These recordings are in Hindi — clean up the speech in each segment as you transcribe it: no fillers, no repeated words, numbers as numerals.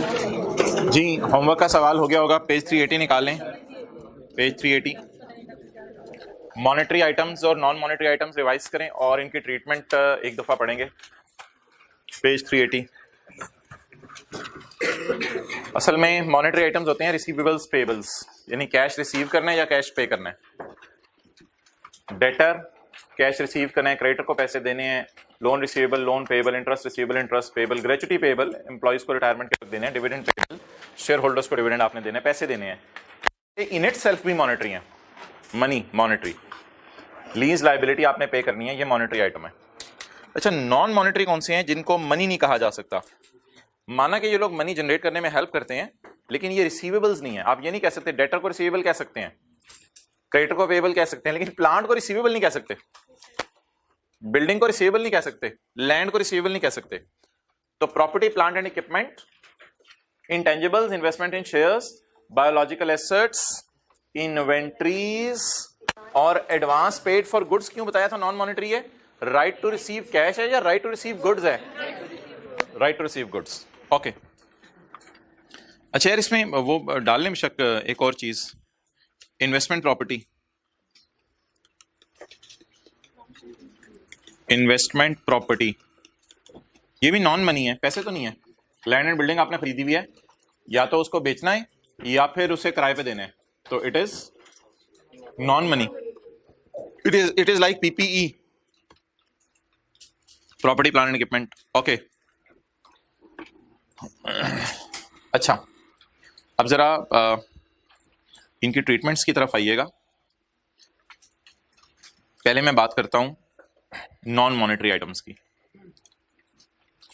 जी होमवर्क का सवाल हो गया होगा, पेज 380 निकालें। पेज 380 मॉनेटरी आइटम्स और नॉन मॉनेटरी आइटम्स रिवाइज करें और इनकी ट्रीटमेंट एक दफा पढ़ेंगे। पेज 380 असल में मॉनेटरी आइटम्स होते हैं रिसीवेबल्स पेबल्स, यानी कैश रिसीव करना है या कैश पे करना है। डेटर कैश रिसीव करना है, क्रेडिटर को पैसे देने हैं, loan receivable loan payable, interest receivable interest payable, gratuity payable employees को रिटायरमेंट के वक्त देने हैं, डिविडेंड पेबल शेयर होल्डर्स को डिविडेंड आपने देने हैं, पैसे देने हैं। इन इट सेल्फ भी मॉनेटरी है, मनी मॉनेटरी। लीज लाइबिलिटी आपने पे करनी है, ये मॉनेटरी आइटम है। अच्छा, नॉन मॉनेटरी कौन से हैं जिनको मनी नहीं कहा जा सकता? माना कि ये लोग मनी जनरेट करने में हेल्प करते हैं लेकिन ये रिसीवेबल्स नहीं है। आप ये नहीं कह सकते डेटर को रिसीवेबल कह सकते हैं, क्रेडिटर को पेबल कह सकते हैं, लेकिन प्लांट को रिसीवेबल नहीं कह सकते, बिल्डिंग को रिसीवेबल नहीं कह सकते, लैंड को रिसीवेबल नहीं कह सकते। तो property plant and equipment, intangibles, investment in shares, biological assets, inventories और एडवांस पेड फॉर गुड्स क्यों बताया था नॉन मॉनेटरी है? राइट टू रिसीव कैश है या राइट टू रिसीव गुड्स है? Right to receive goods. Okay, अच्छा यार इसमें वो डालने में शक एक और चीज, इन्वेस्टमेंट प्रॉपर्टी, इन्वेस्टमेंट प्रॉपर्टी ये भी नॉन मनी है, पैसे तो नहीं है। लैंड एंड बिल्डिंग आपने खरीदी हुई है, या तो उसको बेचना है या फिर उसे किराए पे देना है, तो it is non money. It is like PPE, property plant and equipment. Okay, अच्छा अब जरा इनकी ट्रीटमेंट्स की तरफ आइएगा। पहले मैं बात करता हूं नॉन मॉनेटरी आइटम्स की।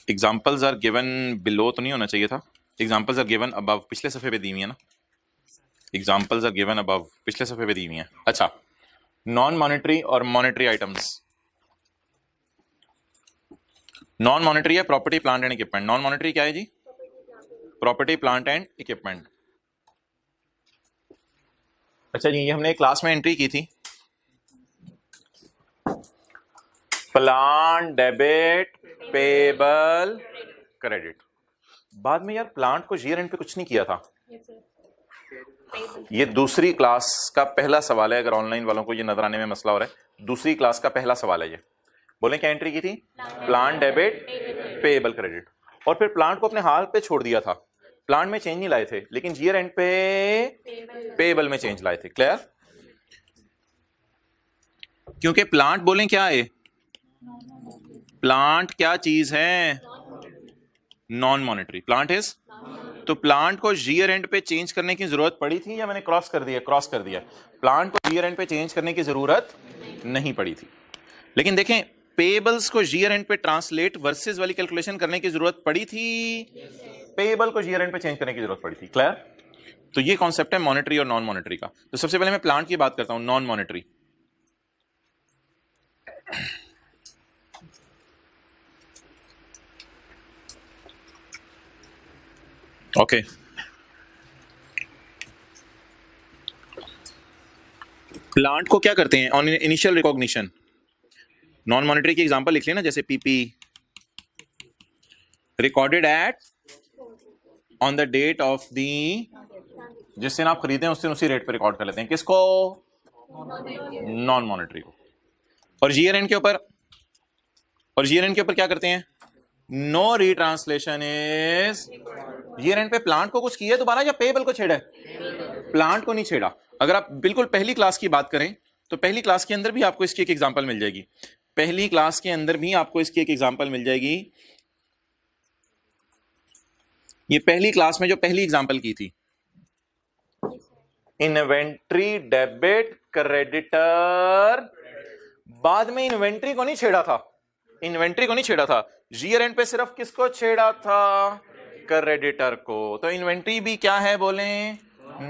एग्जांपल्स आर गिवन बिलो तो नहीं होना चाहिए था, एग्जांपल्स आर गिवन अबव, पिछले सफे पे दी हुई है ना, एग्जांपल्स आर गिवन अबव, पिछले सफे पे दी हुई है। अच्छा, नॉन मॉनेटरी और मॉनेटरी आइटम्स। नॉन मॉनेटरी है property plant and equipment, non monetary क्या है जी? Property plant and equipment. अच्छा जी, ये हमने क्लास में एंट्री की थी, प्लांट डेबिट पेबल क्रेडिट। बाद में यार प्लांट को ईयर एंड पे कुछ नहीं किया था। ये दूसरी क्लास का पहला सवाल है, अगर ऑनलाइन वालों को ये नजर आने में मसला हो रहा है, दूसरी क्लास का पहला सवाल है ये। बोले क्या एंट्री की थी? Plant debit payable credit. और फिर प्लांट को अपने हाल पे छोड़ दिया था, प्लांट में चेंज नहीं लाए थे, लेकिन ईयर एंड पे पेबल में चेंज लाए थे। क्लियर? क्योंकि प्लांट बोलें क्या है, प्लांट क्या चीज है? Non monetary. प्लांट इज, तो प्लांट को ईयर एंड पे चेंज करने की जरूरत पड़ी थी या मैंने क्रॉस कर दिया? क्रॉस कर दिया। प्लांट को ईयर एंड पे चेंज करने की जरूरत नहीं पड़ी थी। लेकिन देखें, पेबल्स को ईयर एंड पे ट्रांसलेट वर्सेस वाली कैलकुलेशन करने की जरूरत पड़ी थी, पेबल को ईयर एंड पे चेंज करने की जरूरत पड़ी थी। क्लियर? तो ये कॉन्सेप्ट है मॉनेटरी और नॉन मॉनेटरी का। तो सबसे पहले मैं प्लांट की बात करता हूं, नॉन मॉनेटरी। ओके, प्लांट को क्या करते हैं on initial recognition? Non monetary की एग्जांपल लिख लेना, जैसे PP, recorded at on the date of the, जिस दिन आप खरीदें उस दिन उसी रेट पे रिकॉर्ड कर लेते हैं। किसको? नॉन मॉनेटरी को। और ईयर एंड के ऊपर, और ईयर एंड के ऊपर क्या करते हैं? नो रीट्रांसलेशन इज, ईयर एंड पे प्लांट को कुछ किया है दोबारा या पेबल को छेड़ा है? प्लांट को नहीं छेड़ा। अगर आप बिल्कुल पहली क्लास की बात करें तो पहली क्लास के अंदर भी आपको इसकी एक एग्जांपल मिल जाएगी, पहली क्लास के अंदर भी आपको इसकी एक एग्जांपल मिल जाएगी। ये पहली क्लास में जो पहली एग्जांपल की थी, इन्वेंट्री डेबिट क्रेडिटर। बाद में इन्वेंट्री को नहीं छेड़ा था, इन्वेंट्री को नहीं छेड़ा था, ईयर एंड पे सिर्फ किसको छेड़ा था? क्रेडिटर को। तो इन्वेंट्री भी क्या है बोले?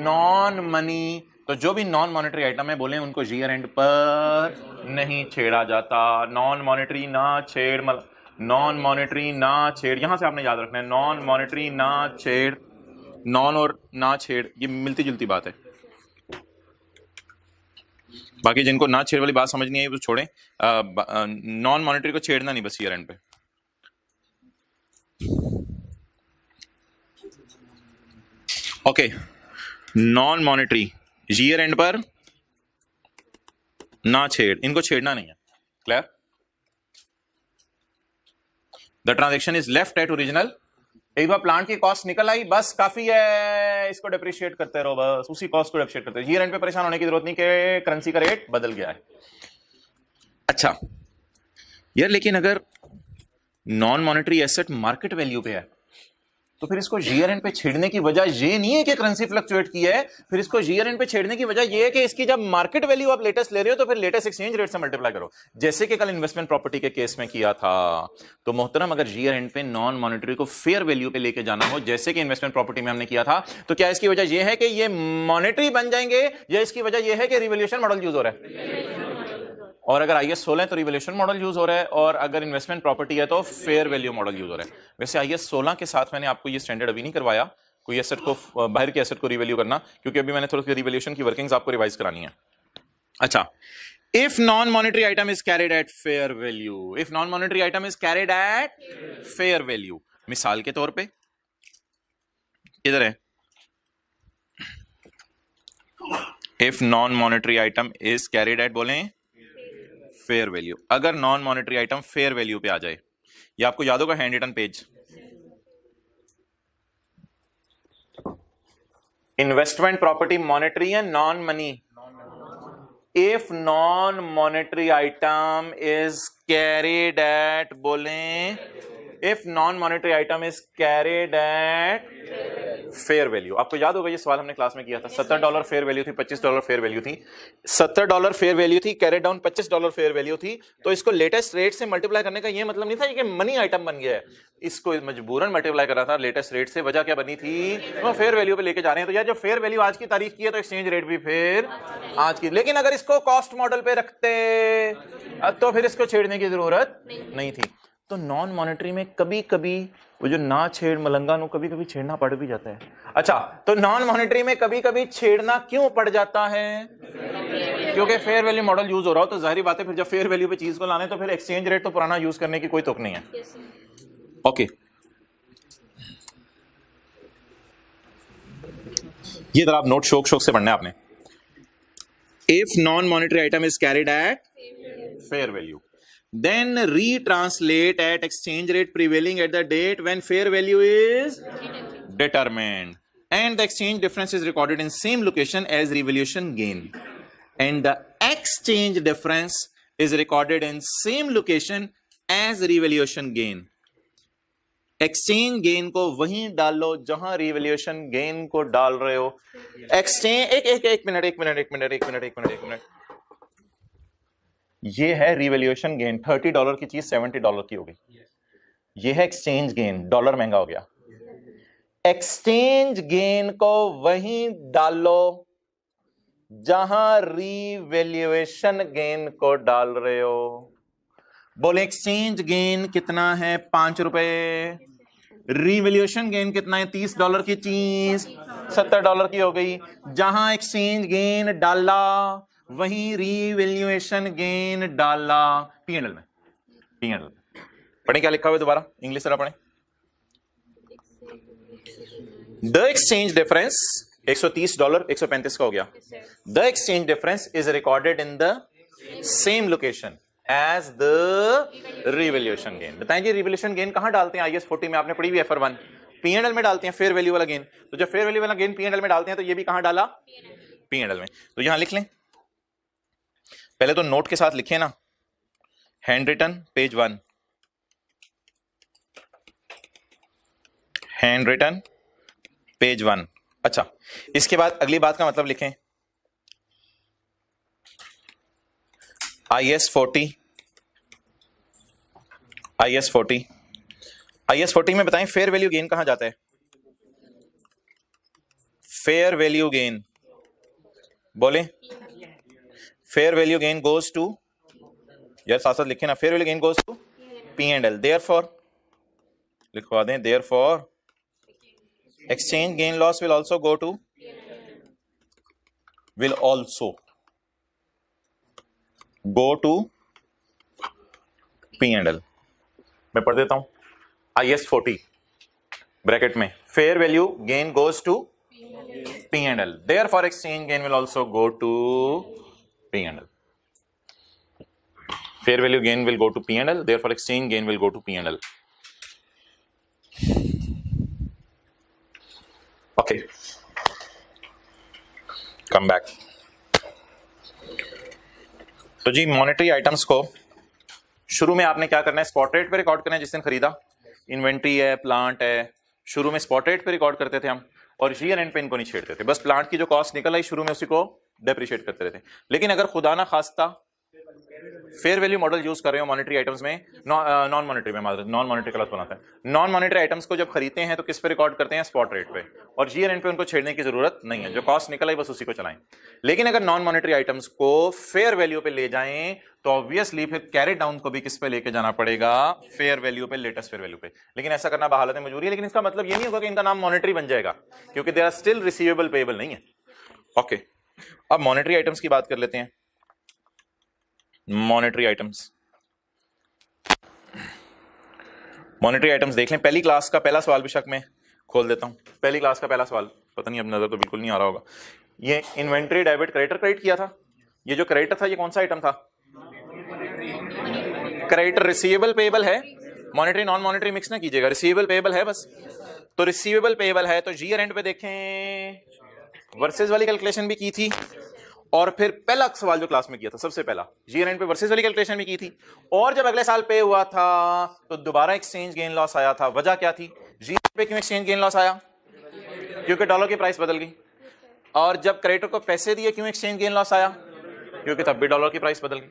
Non money. तो जो भी नॉन मॉनेटरी आइटम है बोले उनको ईयर एंड पर नहीं छेड़ा जाता। नॉन मॉनेटरी ना छेड़, नॉन मॉनेटरी ना छेड़, यहां से आपने याद रखना है, नॉन मॉनेटरी ना छेड़। नॉन और ना छेड़ ये मिलती जुलती बात है। बाकी जिनको ना छेड़ वाली बात समझनी है वो छोड़ें। नॉन मॉनेटरी को छेड़ना नहीं बस ईयर एंड पे। Okay, non monetary year and पर ना छेड़, इनको छेड़ना नहीं है। Clear? The transaction is left eight original. एक बार प्लांट की कॉस्ट निकल आई, बस काफी है, इसको डिप्रिशिएट करते रहो, बस उसी कॉस्ट को डिप्रिशिएट करते रहो। ईयर एंड पे परेशान होने की जरूरत नहीं कि करेंसी का रेट बदल गया है। अच्छा यार, लेकिन अगर non monetary asset market value पे है तो फिर इसको ईयर एंड पे छेड़ने की वजह ये नहीं है कि करेंसी फ्लक्चुएट की है, फिर इसको ईयर एंड पे छेड़ने की वजह ये है कि इसकी जब मार्केट वैल्यू आप लेटेस्ट ले रहे हो तो फिर लेटेस्ट एक्सचेंज रेट से मल्टीप्लाई करो, जैसे कि कल इन्वेस्टमेंट प्रॉपर्टी के केस में किया था। तो मोहतरम, अगर ईयर एंड पे नॉन मॉनेटरी को फेयर वैल्यू पे लेके जाना हो, जैसे कि इन्वेस्टमेंट प्रॉपर्टी में हमने किया था, तो क्या इसकी वजह यह है कि ये मॉनेटरी बन जाएंगे, या इसकी वजह यह है कि रिवैल्यूएशन मॉडल यूज हो रहा है? और अगर IAS 16 है तो रिवैल्यूएशन मॉडल यूज हो रहा है, और अगर इन्वेस्टमेंट प्रॉपर्टी है तो फेयर वैल्यू मॉडल यूज हो रहा है। वैसे IAS 16 के साथ मैंने आपको ये स्टैंडर्ड अभी नहीं करवाया, कोई एसेट को, बाहर के एसेट को रिवैल्यू करना, क्योंकि अभी मैंने थोड़ी सी रिवैल्यूएशन की वर्किंग्स आपको रिवाइज करानी है। अच्छा, if non monetary item is carried at fair value, if non monetary item is carried at fair value, मिसाल के तौर पे इधर है, if non monetary item is carried at, बोलें फेयर वैल्यू। अगर non monetary item fair value पे आ जाए, ये आपको याद होगा hand written page, investment property monetary है non money. If non monetary item is carried at, बोलें if non monetary item is carried at fair value. आपको याद होगा ये सवाल हमने क्लास में किया था। $70 फेयर वैल्यू थी, $25 फेयर वैल्यू थी, $70 फेयर वैल्यू थी, कैरिड डाउन $25 फेयर वैल्यू थी। तो इसको लेटेस्ट रेट से मल्टीप्लाई करने का ये मतलब नहीं था कि मनी आइटम बन गया है, इसको मजबूरन मल्टीप्लाई करा था लेटेस्ट रेट से। वजह क्या बनी थी? वो फेयर वैल्यू पे लेके जा रहे हैं, तो यार जो फेयर वैल्यू आज की तारीख की है तो एक्सचेंज रेट भी फिर आज की। लेकिन अगर इसको कॉस्ट मॉडल पे रखते तो फिर इसको छेड़ने की जरूरत नहीं थी। तो नॉन मॉनेटरी में कभी कभी वो जो ना छेड़ मलंगा नो कभी कभी छेड़ना पड़ भी जाता है। अच्छा, तो नॉन मॉनेटरी में कभी कभी छेड़ना क्यों पड़ जाता है? क्योंकि फेयर वैल्यू मॉडल यूज हो रहा हो, तो जाहिर बात है फिर जब फेयर वैल्यू पे चीज को लाने तो फिर एक्सचेंज रेट तो पुराना यूज करने की कोई तुक नहीं है। ओके, ये तरह आप नोट शौक शौक से पढ़ना है आपने। If non monetary item is carried at fair value, then retranslate at exchange rate prevailing at the date when fair value is determined, and the exchange difference is recorded in same location as revaluation gain, and the exchange difference is recorded in same location as revaluation gain. Exchange gain को वहीं डालो जहां रिवैल्यूएशन गेन को डाल रहे हो। एक्सचेंज एक मिनट, ये है रिवैल्यूएशन गेन, $30 की चीज $70 की हो गई। ये है एक्सचेंज गेन, डॉलर महंगा हो गया। एक्सचेंज गेन को वहीं डालो जहां रिवैल्यूएशन गेन को डाल रहे हो। बोले एक्सचेंज गेन कितना है? ₹5। रिवैल्यूएशन गेन कितना है? $30 की चीज $70 की हो गई। जहां एक्सचेंज गेन डाला वहीं रिवैल्यूएशन गेन डाला। P&L में, P&L पढ़े क्या लिखा हुआ है? दोबारा इंग्लिश तरह पढ़े। द एक्सचेंज डिफरेंस $130 135 का हो गया। The exchange difference is recorded in the same location as the revaluation gain. बताएं जी, रिवैल्यूएशन गेन कहां डालते हैं? IAS 40 में आपने पढ़ी हुई FR1, P&L में डालते हैं फेयर वैल्यू वाला गेन। तो जब फेयर वैल्यू वाला गेन P&L में डालते हैं तो ये भी कहां डाला? P&L में। तो यहां लिख लें, पहले तो नोट के साथ लिखे ना, hand written page 1, hand written page 1। अच्छा, इसके बाद अगली बात का मतलब लिखें, IAS 40 में बताएं फेयर वैल्यू गेन कहां जाता है? फेयर वैल्यू गेन, बोले fair value gain goes to, यार साथ साथ लिखे ना, fair value gain goes to P&L। Therefore लिखवा दें, therefore exchange gain loss will also go to, will also go to P&L। मैं पढ़ देता हूं, IAS 40 ब्रैकेट में fair value gain goes to P&L. Therefore exchange gain will also go to P&L. Fair value gain will go to P&L, therefore exchange gain will go to P&L. Okay, come back. तो जी मॉनेटरी आइटम्स को शुरू में आपने क्या करना है, स्पॉट रेट पे रिकॉर्ड करना है जिस दिन खरीदा, इन्वेंट्री है, प्लांट है, शुरू में स्पॉट रेट पे रिकॉर्ड करते थे हम, और ईयर एंड पे इनको नहीं छेड़ते थे, बस प्लांट की जो कॉस्ट निकल आई शुरू में उसी को डेप्रिशिएट करते रहते। लेकिन अगर खुदा ना खास्ता फेयर वैल्यू मॉडल यूज कर रहे हो मॉनेटरी आइटम्स में, नॉन मॉनेटरी में, नॉन मॉनेटरी क्लास बनाता है, नॉन मॉनेटरी आइटम्स को जब खरीदते हैं तो किस पे रिकॉर्ड करते हैं, स्पॉट रेट पे, और ईयर एंड पे उनको छेड़ने की जरूरत नहीं है, जो कॉस्ट निकल आई बस उसी को चलाएं। लेकिन अगर नॉन मॉनेटरी आइटम्स को फेयर वैल्यू पे ले जाएं तो ऑब्वियसली फिर कैरी डाउन को भी किस पे लेके जाना पड़ेगा, फेयर वैल्यू पे, लेटेस्ट फेयर वैल्यू पे। लेकिन ऐसा करना बहालत मजबूरी है, लेकिन इसका मतलब ये नहीं होगा कि इनका नाम मॉनेटरी बन जाएगा, क्योंकि they are still receivable payable नहीं है। ओके, अब मॉनेटरी आइटम्स की बात कर लेते हैं। मॉनेटरी आइटम्स, मॉनेटरी आइटम्स देख लें। पहली क्लास का पहला सवाल बेशक मैं खोल देता हूं, पहली क्लास का पहला सवाल, पता नहीं अब नजर तो बिल्कुल नहीं आ रहा होगा। ये इन्वेंट्री डेबिट क्रेडिटर क्रेडिट किया था, ये जो क्रेडिटर था ये कौन सा आइटम था, क्रेडिटर रिसीवेबल पेएबल है, मॉनेटरी नॉन मॉनेटरी मिक्स ना कीजिएगा, रिसीवेबल पेएबल है बस। तो रिसीवेबल पेएबल है तो ईयर एंड पे देखें वर्सेस वाली कैलकुलेशन भी की थी, और फिर पहला सवाल जो क्लास में किया था सबसे पहला ईयर एंड पे वर्सेस वाली कैलकुलेशन भी की थी, और जब अगले साल पे हुआ था तो दोबारा एक्सचेंज गेन लॉस आया था। वजह क्या थी, ईयर पे क्यों एक्सचेंज गेन लॉस आया, क्योंकि डॉलर की प्राइस बदल गई, और जब क्रेडिटर को पैसे दिए क्यों एक्सचेंज गेन लॉस आया, क्योंकि तब भी डॉलर की प्राइस बदल गई।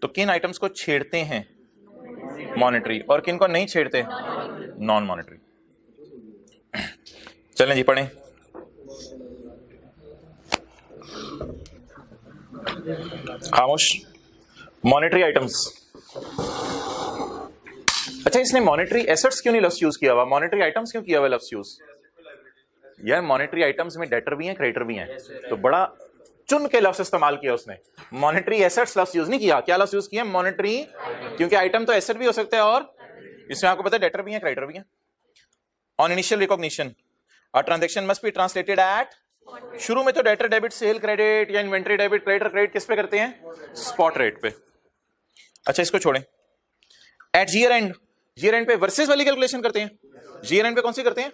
तो किन आइटम्स को छेड़ते हैं मॉनेटरी और किन को नहीं छेड़ते, नॉन मॉनेटरी। चलें जी पढ़ें। खामोश। मॉनेटरी आइटम्स, अच्छा इसने मॉनेटरी एसेट्स क्यों नहीं लफ्ज यूज किया हुआ, मॉनेटरी आइटम्स क्यों किया हुआ लफ्ज यूज, यार मॉनेटरी आइटम्स में डेटर भी हैं क्रेडिटर भी हैं, तो बड़ा चुन के लफ्ज इस्तेमाल किया उसने, मॉनेटरी एसेट्स लफ्ज यूज नहीं किया। क्या लफ्ज यूज किया, मॉनेटरी, क्योंकि आइटम तो एसेट भी हो सकता है और इसमें आपको पता है डेटर भी है क्रेडिटर भी है। On initial recognition a transaction must be translated at, शुरू में तो डेटर डेबिट सेल क्रेडिट या इन्वेंट्री डेबिट क्रेडिटर क्रेडिट किस पे करते हैं, स्पॉट रेट पे। अच्छा इसको छोड़ें। At year end, year end पे वर्सेस वाली कैलकुलेशन करते हैं, ईयर एंड पे कौन सी करते हैं,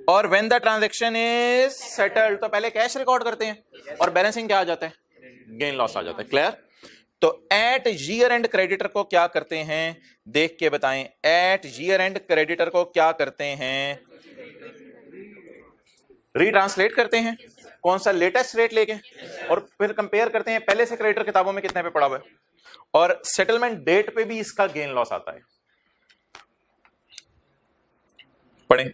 और when the transaction is settled तो पहले कैश रिकॉर्ड करते हैं और बैलेंसिंग क्या आ जाता है, गेन लॉस आ जाता है। क्लियर। तो एट ईयर एंड क्रेडिटर को क्या करते हैं, देख के बताएं, एट ईयर एंड क्रेडिटर को क्या करते हैं, रीट्रांसलेट करते हैं, कौन सा लेटेस्ट रेट लेके, और फिर कंपेयर करते हैं पहले से क्रेडिटर किताबों में कितने पे पड़ा हुआ है, और सेटलमेंट डेट पे भी इसका गेन लॉस आता है। पढ़ें।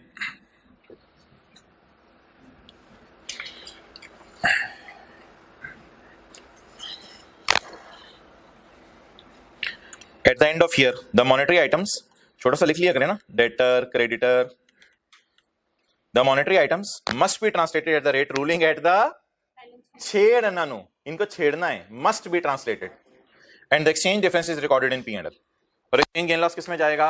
At the end of year the monetary items, छोटा सा लिख लिया करें ना, debtor creditor, the monetary items must be translated at the rate ruling at the, छेड़ना नो, इनको छेड़ना है, must be translated, and the exchange difference is recorded in P&L, और एक्सचेंज गेन लॉस किस में जाएगा,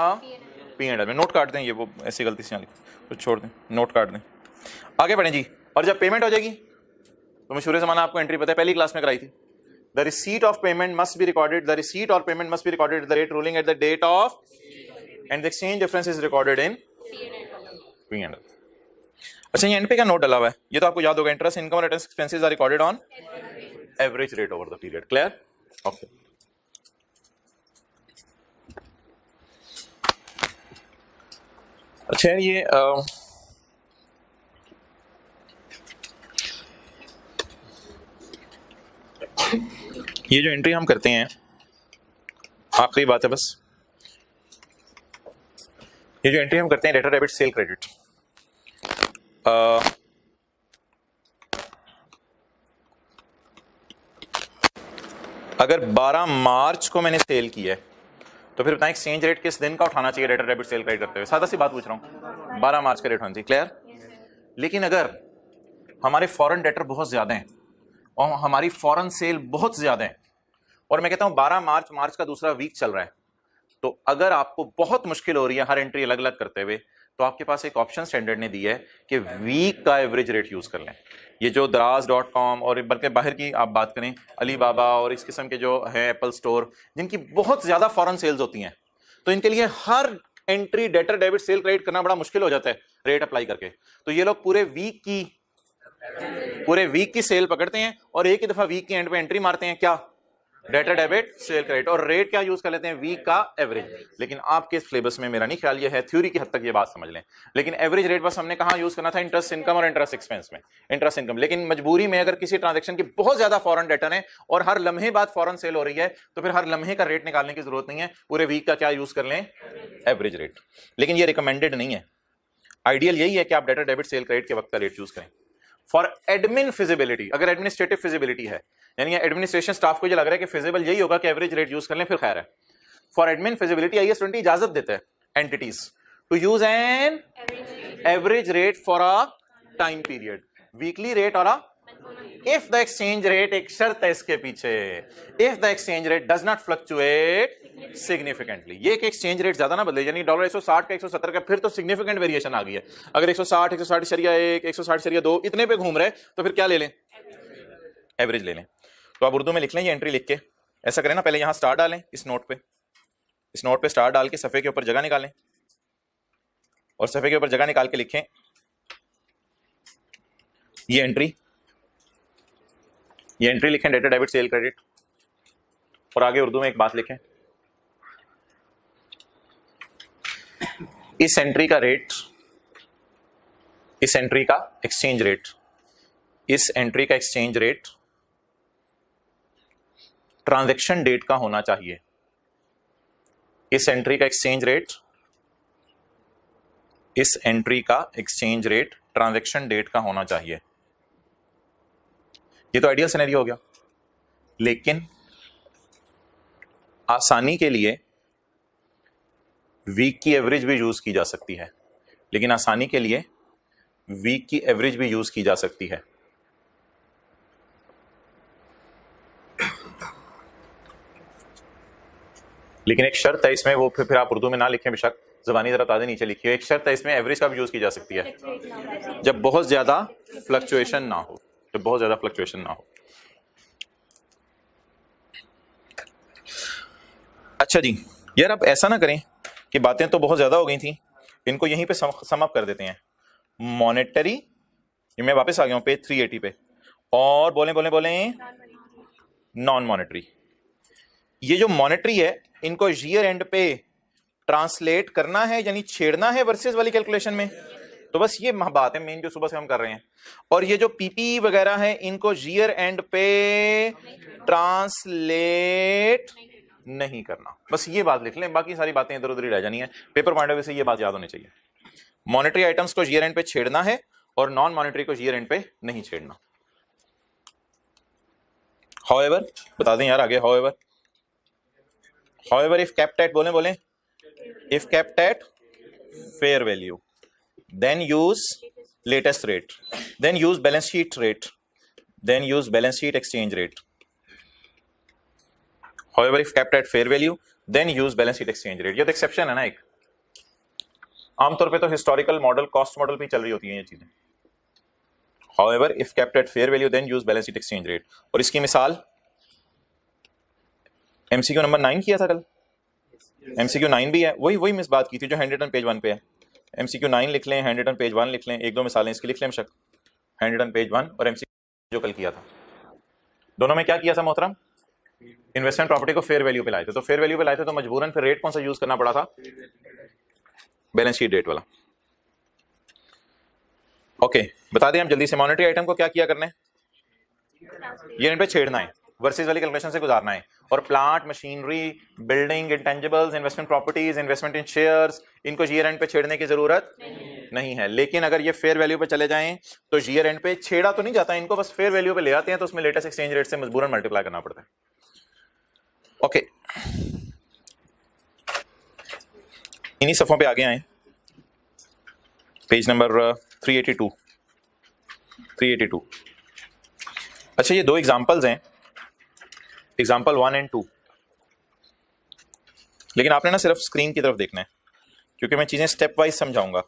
P&L में। नोट काट दें, ये वो ऐसी गलती से तो छोड़ दें, नोट काट दें। आगे बढ़ें जी। और जब पेमेंट हो जाएगी तो मशहूर ज़माना आपको एंट्री पता है, पहली क्लास में कराई थी, the receipt of payment must be recorded, the receipt और payment must be recorded at the rate ruling at the date of, and the exchange difference is recorded in P&L। अच्छा ये एंड पे क्या नोट डाला हुआ है, ये तो आपको याद होगा, इंटरेस्ट इनकम और expenses are recorded on average rate over the period. Clear. Okay. अच्छा ये जो एंट्री हम करते हैं, आखिरी बात है बस, ये जो एंट्री हम करते हैं डेटर डेबिट सेल क्रेडिट, अगर 12 मार्च को मैंने सेल किया है तो फिर बताएं एक्सचेंज रेट किस दिन का उठाना चाहिए डेटर डेबिट सेल क्रेडिट करते हुए, सादा सी बात पूछ रहा हूं, 12 मार्च का रेट होना चाहिए। क्लियर। लेकिन अगर हमारे फॉरेन डेटर बहुत ज्यादा हैं और हमारी फॉरेन सेल बहुत ज्यादा है, और मैं कहता हूं 12 मार्च का दूसरा वीक चल रहा है, तो अगर आपको बहुत मुश्किल हो रही है हर एंट्री अलग अलग करते हुए, तो आपके पास एक ऑप्शन स्टैंडर्ड ने दी है कि वीक का एवरेज रेट यूज कर लें। ये जो दराज.com और बल्कि बाहर की आप बात करें अलीबाबा और इस किस्म के जो है एप्पल स्टोर, जिनकी बहुत ज्यादा फॉरेन सेल्स होती हैं, तो इनके लिए हर entry debtor debit sale credit करना बड़ा मुश्किल हो जाता है रेट अप्लाई करके। तो ये लोग पूरे वीक की सेल पकड़ते हैं और एक ही दफा वीक की एंड पे एंट्री मारते हैं, क्या, डेटर डेबिट सेल क्रेडिट, और रेट क्या यूज कर लेते हैं, वीक का एवरेज। लेकिन आपके सिलेबस में मेरा नहीं ख्याल ये है, थ्योरी की हद तक ये बात समझ लें, लेकिन एवरेज रेट बस हमने कहां यूज करना था, इंटरेस्ट इनकम और इंटरेस्ट एक्सपेंस में, इंटरेस्ट इनकम। लेकिन मजबूरी में अगर किसी ट्रांजैक्शन की बहुत ज्यादा फॉरेन डेटर है और हर लम्हे बाद फॉरेन सेल हो रही है, तो फिर हर लम्हे का रेट निकालने की जरूरत नहीं है, पूरे वीक का क्या यूज कर लें, एवरेज रेट। लेकिन ये रिकमेंडेड नहीं है, आइडियल यही है कि आप डेटर डेबिट सेल क्रेडिट के वक्त का रेट यूज करें। फॉर एडमिन फिजिबिलिटी, अगर एडमिनिस्ट्रेटिव फिजिबिलिटी है, यानी एडमिनिस्ट्रेशन स्टाफ को ये लग रहा है कि फिजिबल यही होगा कि एवरेज रेट यूज कर लें, फिर खैर है। फॉर एडमिन फिजिबिलिटी IAS 20 इजाजत देता है entities to use an average rate for a time period, weekly rate और इफ द एक्सचेंज रेट, एक शर्त है इसके पीछे, if the exchange rate does not fluctuate significantly. ये कि एक्सचेंज रेट ज्यादा ना बदले, यानी डॉलर 160 का 170 का, फिर तो सिग्निफिकेंट वेरिएशन आ गई है। अगर 160 160.1 160.2 इतने पे घूम रहे तो फिर क्या ले लें, एवरेज ले लें। तो आप उर्दू में लिख लें ये एंट्री लिख के, ऐसा करें ना, पहले यहां स्टार डालें इस नोट पे स्टार डाल के सफे के ऊपर जगह निकालें और सफे के ऊपर जगह निकाल के लिखें ये एंट्री लिखें डेटर डेबिट सेल क्रेडिट, और आगे उर्दू में एक बात लिखें, इस एंट्री का रेट, इस एंट्री का एक्सचेंज रेट, इस एंट्री का एक्सचेंज रेट ट्रांजैक्शन डेट का होना चाहिए। इस एंट्री का एक्सचेंज रेट, इस एंट्री का एक्सचेंज रेट ट्रांजैक्शन डेट का होना चाहिए। ये तो आइडियल सिनेरियो हो गया, लेकिन आसानी के लिए वीक की एवरेज भी यूज की जा सकती है, लेकिन आसानी के लिए वीक की एवरेज भी यूज की जा सकती है। लेकिन एक शर्त है इसमें, वो फिर आप उर्दू में ना लिखें बेशक, ज़बानी जरा ताज़े नीचे लिखिए। एक शर्त है इसमें, एवरेज का भी यूज की जा सकती है जब बहुत ज्यादा फ्लक्चुएशन ना हो, जब बहुत ज्यादा फ्लक्चुएशन ना हो। अच्छा जी यार, अब ऐसा ना करें कि बातें तो बहुत ज्यादा हो गई थी, इनको यहीं पे सम अप कर देते हैं। मॉनेटरी, ये मैं वापस आ गया हूं पेज 380 पे, और बोलें नॉन मॉनेटरी। ये जो मॉनेटरी है इनको ईयर एंड पे ट्रांसलेट करना है, यानी छेड़ना है वर्सेस वाली कैलकुलेशन में। तो बस ये बात है मेन जो सुबह से हम कर रहे हैं। और ये जो पीपी वगैरह है इनको ईयर एंड पे ट्रांसलेट नहीं करना, बस ये बात लिख लें, बाकी सारी बातें इधर उधर ही रह जानी है। पेपर पॉइंट ऑफ व्यू से ये बात याद होनी चाहिए। मॉनेटरी आइटम्स को ईयर एंड पे छेड़ना है और नॉन मॉनेटरी को ईयर एंड पे नहीं छेड़ना। हाउएवर बता दें यार आगे, हाउएवर इफ केप्ट एट, बोलें if kept at fair value, then use latest rate, then use balance sheet rate, then use balance sheet exchange rate. However, if kept at fair value, then use balance sheet exchange rate. ये तो एक्सेप्शन है ना एक, आमतौर पे तो हिस्टोरिकल मॉडल, कॉस्ट मॉडल पे चल रही होती हैं ये चीजें। However, if kept at fair value, then use balance sheet exchange rate. और इसकी मिसाल MCQ नंबर 9 किया था कल, MCQ 9 भी है, वही मिस बात की थी जो हैंड रिटन पेज 1 पे है। MCQ 9 लिख लें, हैंड रिटन पेज 1 लिख लें, एक दो मिसालें इसकी लिख लें शक, हैंड रिटन पेज 1 और MCQ जो कल किया था, दोनों में क्या किया था मोहतरम, इन्वेस्टमेंट प्रॉपर्टी को फेयर वैल्यू पे लाए थे। तो फेयर वैल्यू पे लाए थे तो मजबूरन फिर रेट कौन सा यूज करना पड़ा था, बैलेंस शीट रेट वाला। ओके बता दें हम जल्दी से, मॉनेटरी आइटम को क्या किया करना है, ये इन पे छेड़ना है, वर्सेस वाली कैलकुलेशन से गुजारना है। और plant machinery, building, intangibles, investment properties, investment in shares, इनको ईयर एंड पे छेड़ने की जरूरत नहीं है। लेकिन अगर ये फेयर वैल्यू पे चले जाएं तो ईयर एंड पे छेड़ा तो नहीं जाता, इनको बस फेयर वैल्यू पे ले आते हैं, तो उसमें लेटेस्ट एक्सचेंज रेट से मजबूरन मल्टीप्लाई करना पड़ता है। ओके इन्हीं सफों पे आगे आए, पेज नंबर 382। अच्छा ये दो एग्जांपल्स हैं, एग्जाम्पल 1 और 2, लेकिन आपने ना सिर्फ स्क्रीन की तरफ देखना है क्योंकि मैं चीजें स्टेप वाइज समझाऊंगा।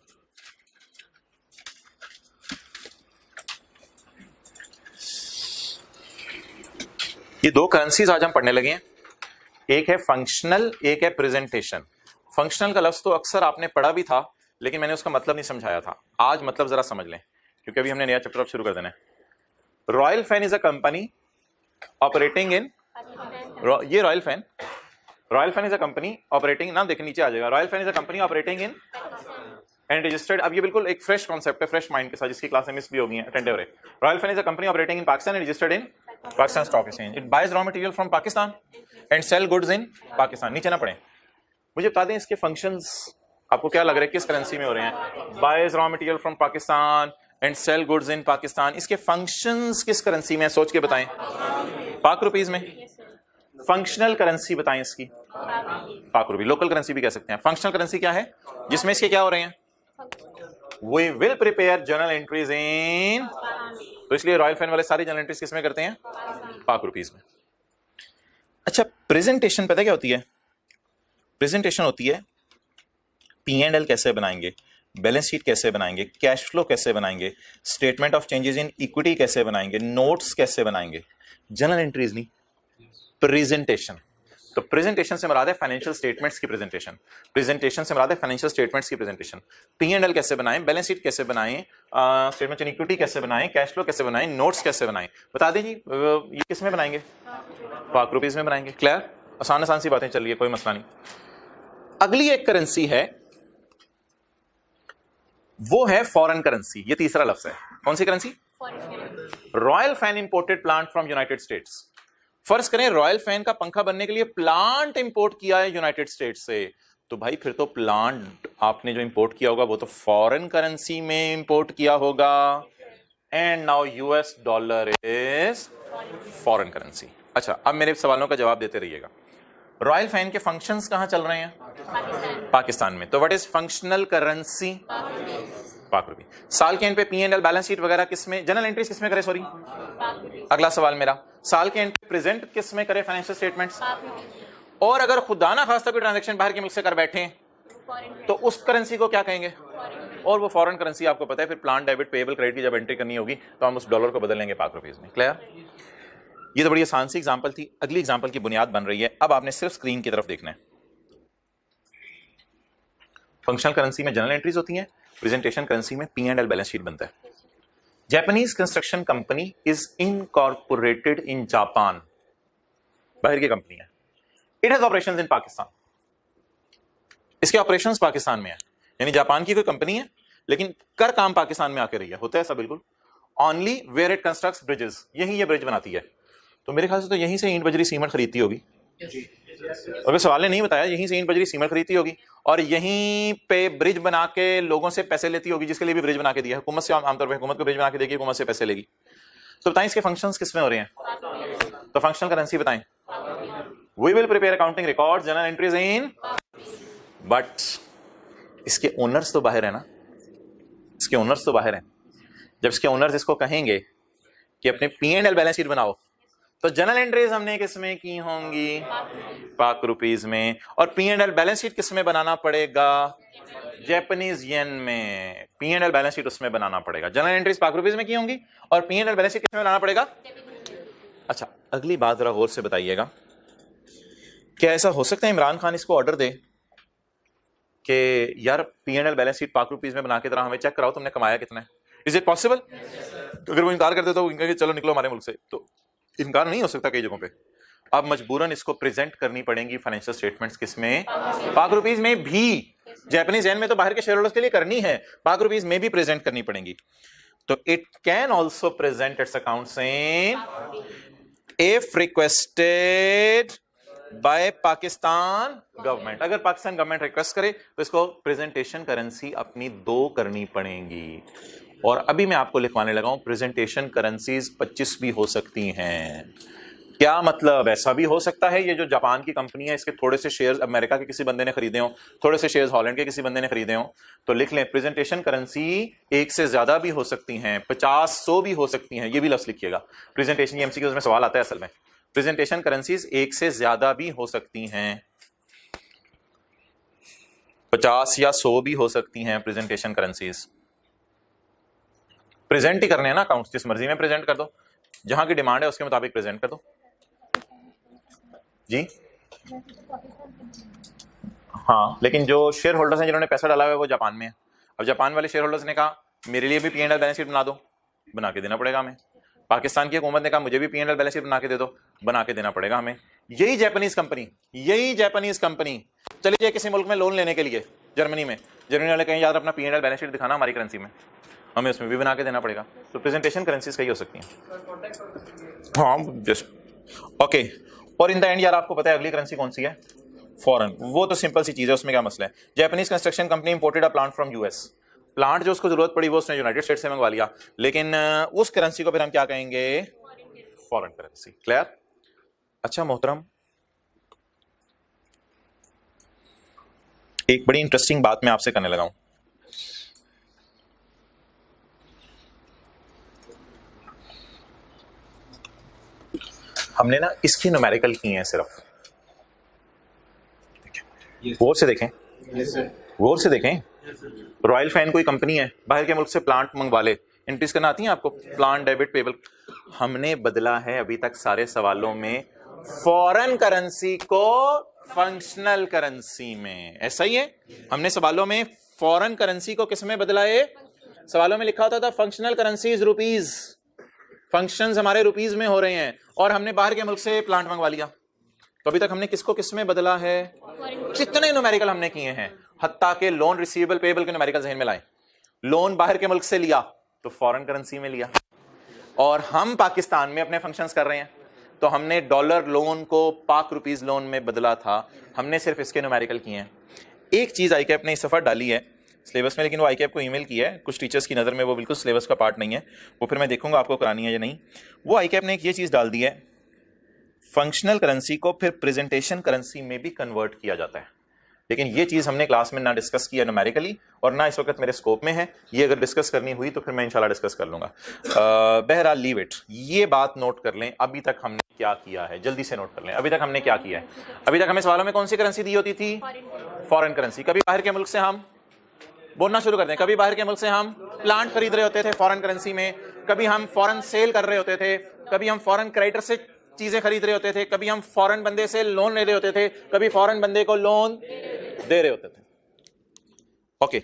ये दो करेंसीज आज हम पढ़ने लगे हैं, एक है फंक्शनल, एक है प्रेजेंटेशन। फंक्शनल का लफ्ज तो अक्सर आपने पढ़ा भी था, लेकिन मैंने उसका मतलब नहीं समझाया था। आज मतलब जरा समझ लें, क्योंकि अभी हमने नया चैप्टर अब शुरू कर देना है। Royal Fan is a company operating in, ये Royal Fan is a company operating, नाम देखें नीचे आ जाएगा, Royal Fan is a company operating in and registered. अब ये बिल्कुल एक फ्रेश कॉन्सेप्ट है, फ्रेश माइंड के साथ, जिसकी क्लासें मिस भी हो गई हैं, अटेंटिव रहे। Royal Fan is a company operating in Pakistan and registered in Pakistan stock exchange. It buys raw material from Pakistan and sell goods in Pakistan. नीचे ना पढ़े, मुझे बता दें इसके फंक्शंस आपको क्या लग रहा है, किस करेंसी में हो रहे हैं? Buys raw material from Pakistan and sell goods in Pakistan. इसके फंक्शंस किस करेंसी में, सोच के बताएं। पाक रुपीज में। फंक्शनल करेंसी बताएं इसकी, पाक रुपी। लोकल करेंसी भी कह सकते हैं। फंक्शनल करेंसी क्या है? जिसमें इसके क्या हो रहे हैं? We will prepare journal entries in, तो इसलिए रॉयल फैन वाले सारी जर्नल एंट्रीज किस में करते हैं? पाक रुपीज में। अच्छा, प्रेजेंटेशन पता क्या होती है? प्रेजेंटेशन होती है P&L कैसे बनाएंगे, बैलेंस शीट कैसे बनाएंगे, कैश फ्लो कैसे बनाएंगे, statement of changes in equity कैसे बनाएंगे, नोट्स कैसे बनाएंगे। जर्नल एंट्रीज नहीं, प्रेजेंटेशन। तो प्रेजेंटेशन से मुराद है फाइनेंशियल स्टेटमेंट्स की प्रेजेंटेशन, प्रेजेंटेशन से मुराद है फाइनेंशियल स्टेटमेंट्स की प्रेजेंटेशन। P&L कैसे बनाएं, बैलेंस शीट कैसे बनाएं, स्टेटमेंट इन इक्विटी कैसे बनाएं, कैश फ्लो कैसे बनाएं, नोट्स कैसे बनाएं। बता दें जी, ये किस में बनाएंगे? पाक रुपीज में बनाएंगे। क्लियर? आसान आसान सी बातें चल रही है, कोई मसला नहीं। अगली एक करेंसी है, वो है फॉरेन करेंसी। ये तीसरा लफ्ज है। कौन सी currency? Royal Fan imported plant from United States. फर्ज करें रॉयल फैन का पंखा बनने के लिए प्लांट इंपोर्ट किया है यूनाइटेड स्टेट्स से, तो भाई फिर तो प्लांट आपने जो इंपोर्ट किया होगा वो तो फॉरेन करेंसी में इंपोर्ट किया होगा। And now US dollar is foreign currency. अच्छा, अब मेरे सवालों का जवाब देते रहिएगा। रॉयल फैन के फंक्शंस कहां चल रहे हैं? पाकिस्तान में। तो व्हाट इज फंक्शनल करेंसी? पाक रुपी। साल के एंड पे P&L बैलेंस शीट वगैरह किसमें, जनरल एंट्रीज किसमें करे? सॉरी, अगला सवाल मेरा, साल के एंड पे प्रेजेंट किसमें करे फाइनेंशियल स्टेटमेंट्स? और अगर खुदा ना खास्ता कोई ट्रांजैक्शन बाहर के मुल्क से कर बैठे तो उस करेंसी को क्या कहेंगे? और वो फॉरेन करेंसी आपको पता है, फिर प्लान डेबिट पेएबल क्रेडिट की जब एंट्री करनी होगी तो हम उस डॉलर को बदल लेंगे पाक रुपीज में। क्लियर? ये तो बड़ी आसान सी एग्जांपल थी। अगली एग्जांपल की बुनियाद बन रही है। अब आपने सिर्फ स्क्रीन की तरफ देखना है। फंक्शनल करेंसी में जनरल एंट्रीज होती हैं, प्रेजेंटेशन करेंसी में P&L बैलेंस शीट बनता है। Japanese construction company is incorporated in Japan. बाहर की कंपनी है। It has operations in Pakistan. इसके ऑपरेशंस पाकिस्तान में है, यानी जापान की कोई कंपनी है लेकिन कर काम पाकिस्तान में आके रही है। होता है ऐसा बिल्कुल। Only where it constructs bridges, यही ये ब्रिज बनाती है। तो मेरे ख्याल से तो यहीं से ईंट बजरी सीमेंट खरीदती होगी। और सवाल ने नहीं बताया, यहीं से ईंट बजरी सीमेंट खरीदती होगी और यहीं पे ब्रिज बना के लोगों से पैसे लेती होगी, जिसके लिए भी ब्रिज बना के दिया है। हुकूमत से आमतौर पर हुकूमत को ब्रिज बना के देगी, हुकूमत से पैसे लेगी। तो बताएं इसके फंक्शंस किसमें हो रहे हैं? तो फंक्शनल करेंसी बताएं। We will prepare accounting records, journal entries in, but इसके ओनर्स तो बाहर है ना, इसके ओनर्स तो बाहर हैं। जब इसके ओनर्स इसको कहेंगे कि अपने P&L बैलेंस शीट बनाओ, तो जनरल एंट्रीज हमने किसमें की होंगी? पाक रुपीज में। और P&L बैलेंस शीट किसमें बनाना पड़ेगा? जापानीज येन में। P&L बैलेंस शीट उसमें बनाना पड़ेगा। जनरल एंट्रीज पाक रुपीज में की होंगी और P&L बैलेंस शीट किसमें बनाना पड़ेगा? अच्छा, अगली बात जरा गौर से बताइएगा। क्या ऐसा हो सकता है इमरान खान इसको ऑर्डर दे कि यार P&L बैलेंस शीट पाक रुपीज में बना के तरह हमें चेक कराओ तुमने कमाया कितना है? Is it possible? अगर वो इनकार कर दे तो इनका चलो निकलो हमारे मुल्क से, तो इनकार नहीं हो सकता कई जगहों पे। अब मजबूरन इसको प्रेजेंट करनी पड़ेंगी फाइनेंशियल स्टेटमेंट्स किसमें? पाक रुपीज में भी। जापानीज येन में तो बाहर के शेयर होल्डर्स के लिए करनी है, पाक रुपीज में भी प्रेजेंट करनी पड़ेंगी। तो it can also present it's accounts in if requested bye Pakistan government. अगर पाकिस्तान गवर्नमेंट रिक्वेस्ट करे तो इसको प्रेजेंटेशन करेंसी अपनी दो करनी पड़ेंगी। और अभी मैं आपको लिखवाने लगा हूं, प्रेजेंटेशन करेंसीज 25 भी हो सकती हैं। क्या मतलब? ऐसा भी हो सकता है ये जो जापान की कंपनी है, इसके थोड़े से शेयर्स अमेरिका के किसी बंदे ने खरीदे हो, थोड़े से शेयर्स हॉलैंड के किसी बंदे ने खरीदे हो, तो लिख लें प्रेजेंटेशन करेंसी एक से ज्यादा भी हो सकती हैं, 50-100 भी हो सकती हैं। ये भी लफ्ज लिखिएगा। प्रेजेंटेशन की एमसीक्यूज में सवाल आता है असल में। प्रेजेंटेशन करेंसीज एक से ज्यादा भी हो सकती हैं, 50 या 100 भी हो सकती हैं प्रेजेंटेशन करेंसीज। प्रेजेंट ही करने हैं ना अकाउंट्स, जिस मर्जी में प्रेजेंट कर दो, जहां की डिमांड है उसके मुताबिक प्रेजेंट कर दो। जी हाँ, लेकिन जो शेयर होल्डर्स हैं जिन्होंने पैसा डाला हुआ है वो जापान में है। अब जापान वाले शेयर होल्डर्स ने कहा मेरे लिए भी P&L बैलेंस शीट बना दो, बना के देना पड़ेगा हमें। पाकिस्तान की हुकूमत ने कहा मुझे भी P&L बैलेंस शीट बना के दे दो, बना के देना पड़ेगा हमें। यही जापानीज कंपनी चली जाए किसी मुल्क में लोन लेने के लिए, जर्मनी वाले कहें यार अपना P&L बैलेंस शीट दिखाना हमारी करेंसी में, हमें उसमें भी बना के देना पड़ेगा। तो प्रेजेंटेशन करेंसीज कई हो सकती हैं। हाँ जस्ट ओके। और इन द एंड यार आपको पता है अगली करेंसी कौन सी है? फॉरेन। वो तो सिंपल सी चीज है, उसमें क्या मसला है? Japanese construction company imported a plant from US. Plant जो उसको जरूरत पड़ी वो उसने यूनाइटेड स्टेट से मंगवा लिया, लेकिन उस करेंसी को फिर हम क्या कहेंगे? Foreign currency. क्लियर? अच्छा मोहतरम, एक बड़ी इंटरेस्टिंग बात मैं आपसे करने लगा हूं। हमने ना इसकी न्यूमेरिकल की हैं सिर्फ, गौर से देखें, गौर से देखें। रॉयल फैन कोई कंपनी है, बाहर के मुल्क से प्लांट मंगवा ले, एंट्रीज करना आती है आपको, प्लांट डेबिट पेबल। हमने बदला है अभी तक सारे सवालों में फॉरेन करेंसी को फंक्शनल करेंसी में, ऐसा ही है। हमने सवालों में फॉरेन करेंसी को किस में बदला है? सवालों में लिखा होता था फंक्शनल करेंसीज रुपीज, फंक्शंस हमारे रुपीज में हो रहे हैं, और हमने बाहर के मुल्क से प्लांट मंगवा लिया। तो अभी तक हमने किसको किस में बदला है? कितने न्यूमेरिकल हमने किए हैं, हत्ता के लोन रिसीवेबल पेबल के न्यूमेरिकल ज़हन में लाए। लोन बाहर के मुल्क से लिया तो फॉरेन करेंसी में लिया, और हम पाकिस्तान में अपने फंक्शंस कर रहे हैं, तो हमने डॉलर लोन को पाक रुपीज लोन में बदला था। हमने सिर्फ इसके न्यूमेरिकल किए हैं। एक चीज आईकैप ने इस सफर डाली है सिलेबस में, लेकिन वो आईकैप को ईमेल किया है, कुछ टीचर्स की नज़र में वो बिल्कुल सिलेबस का पार्ट नहीं है, वो फिर मैं देखूंगा आपको करानी है या नहीं। वो आईकैप ने एक ये चीज़ डाल दी है, फंक्शनल करेंसी को फिर प्रेजेंटेशन करेंसी में भी कन्वर्ट किया जाता है। लेकिन ये चीज़ हमने क्लास में ना डिस्कस किया न्यूमेरिकली, और ना इस वक्त मेरे स्कोप में है। ये अगर डिस्कस करनी हुई तो फिर मैं इंशाल्लाह डिस्कस कर लूंगा। बहरहाल लीव इट। ये बात नोट कर लें, अभी तक हमने क्या किया है, जल्दी से नोट कर लें। अभी तक हमने क्या किया है? अभी तक हमें सवालों में कौन सी करेंसी दी होती थी? Foreign currency. कभी बाहर के मुल्क से हम बोलना शुरू कर दें, कभी बाहर के मुल्क से हम प्लांट खरीद रहे होते थे फॉरेन करेंसी में, कभी हम फॉरेन सेल कर रहे होते थे, कभी हम फॉरेन क्रेडिटर से चीजें खरीद रहे होते थे, कभी हम फॉरेन बंदे से लोन ले रहे होते थे, कभी फॉरेन बंदे को लोन दे रहे होते थे। ओके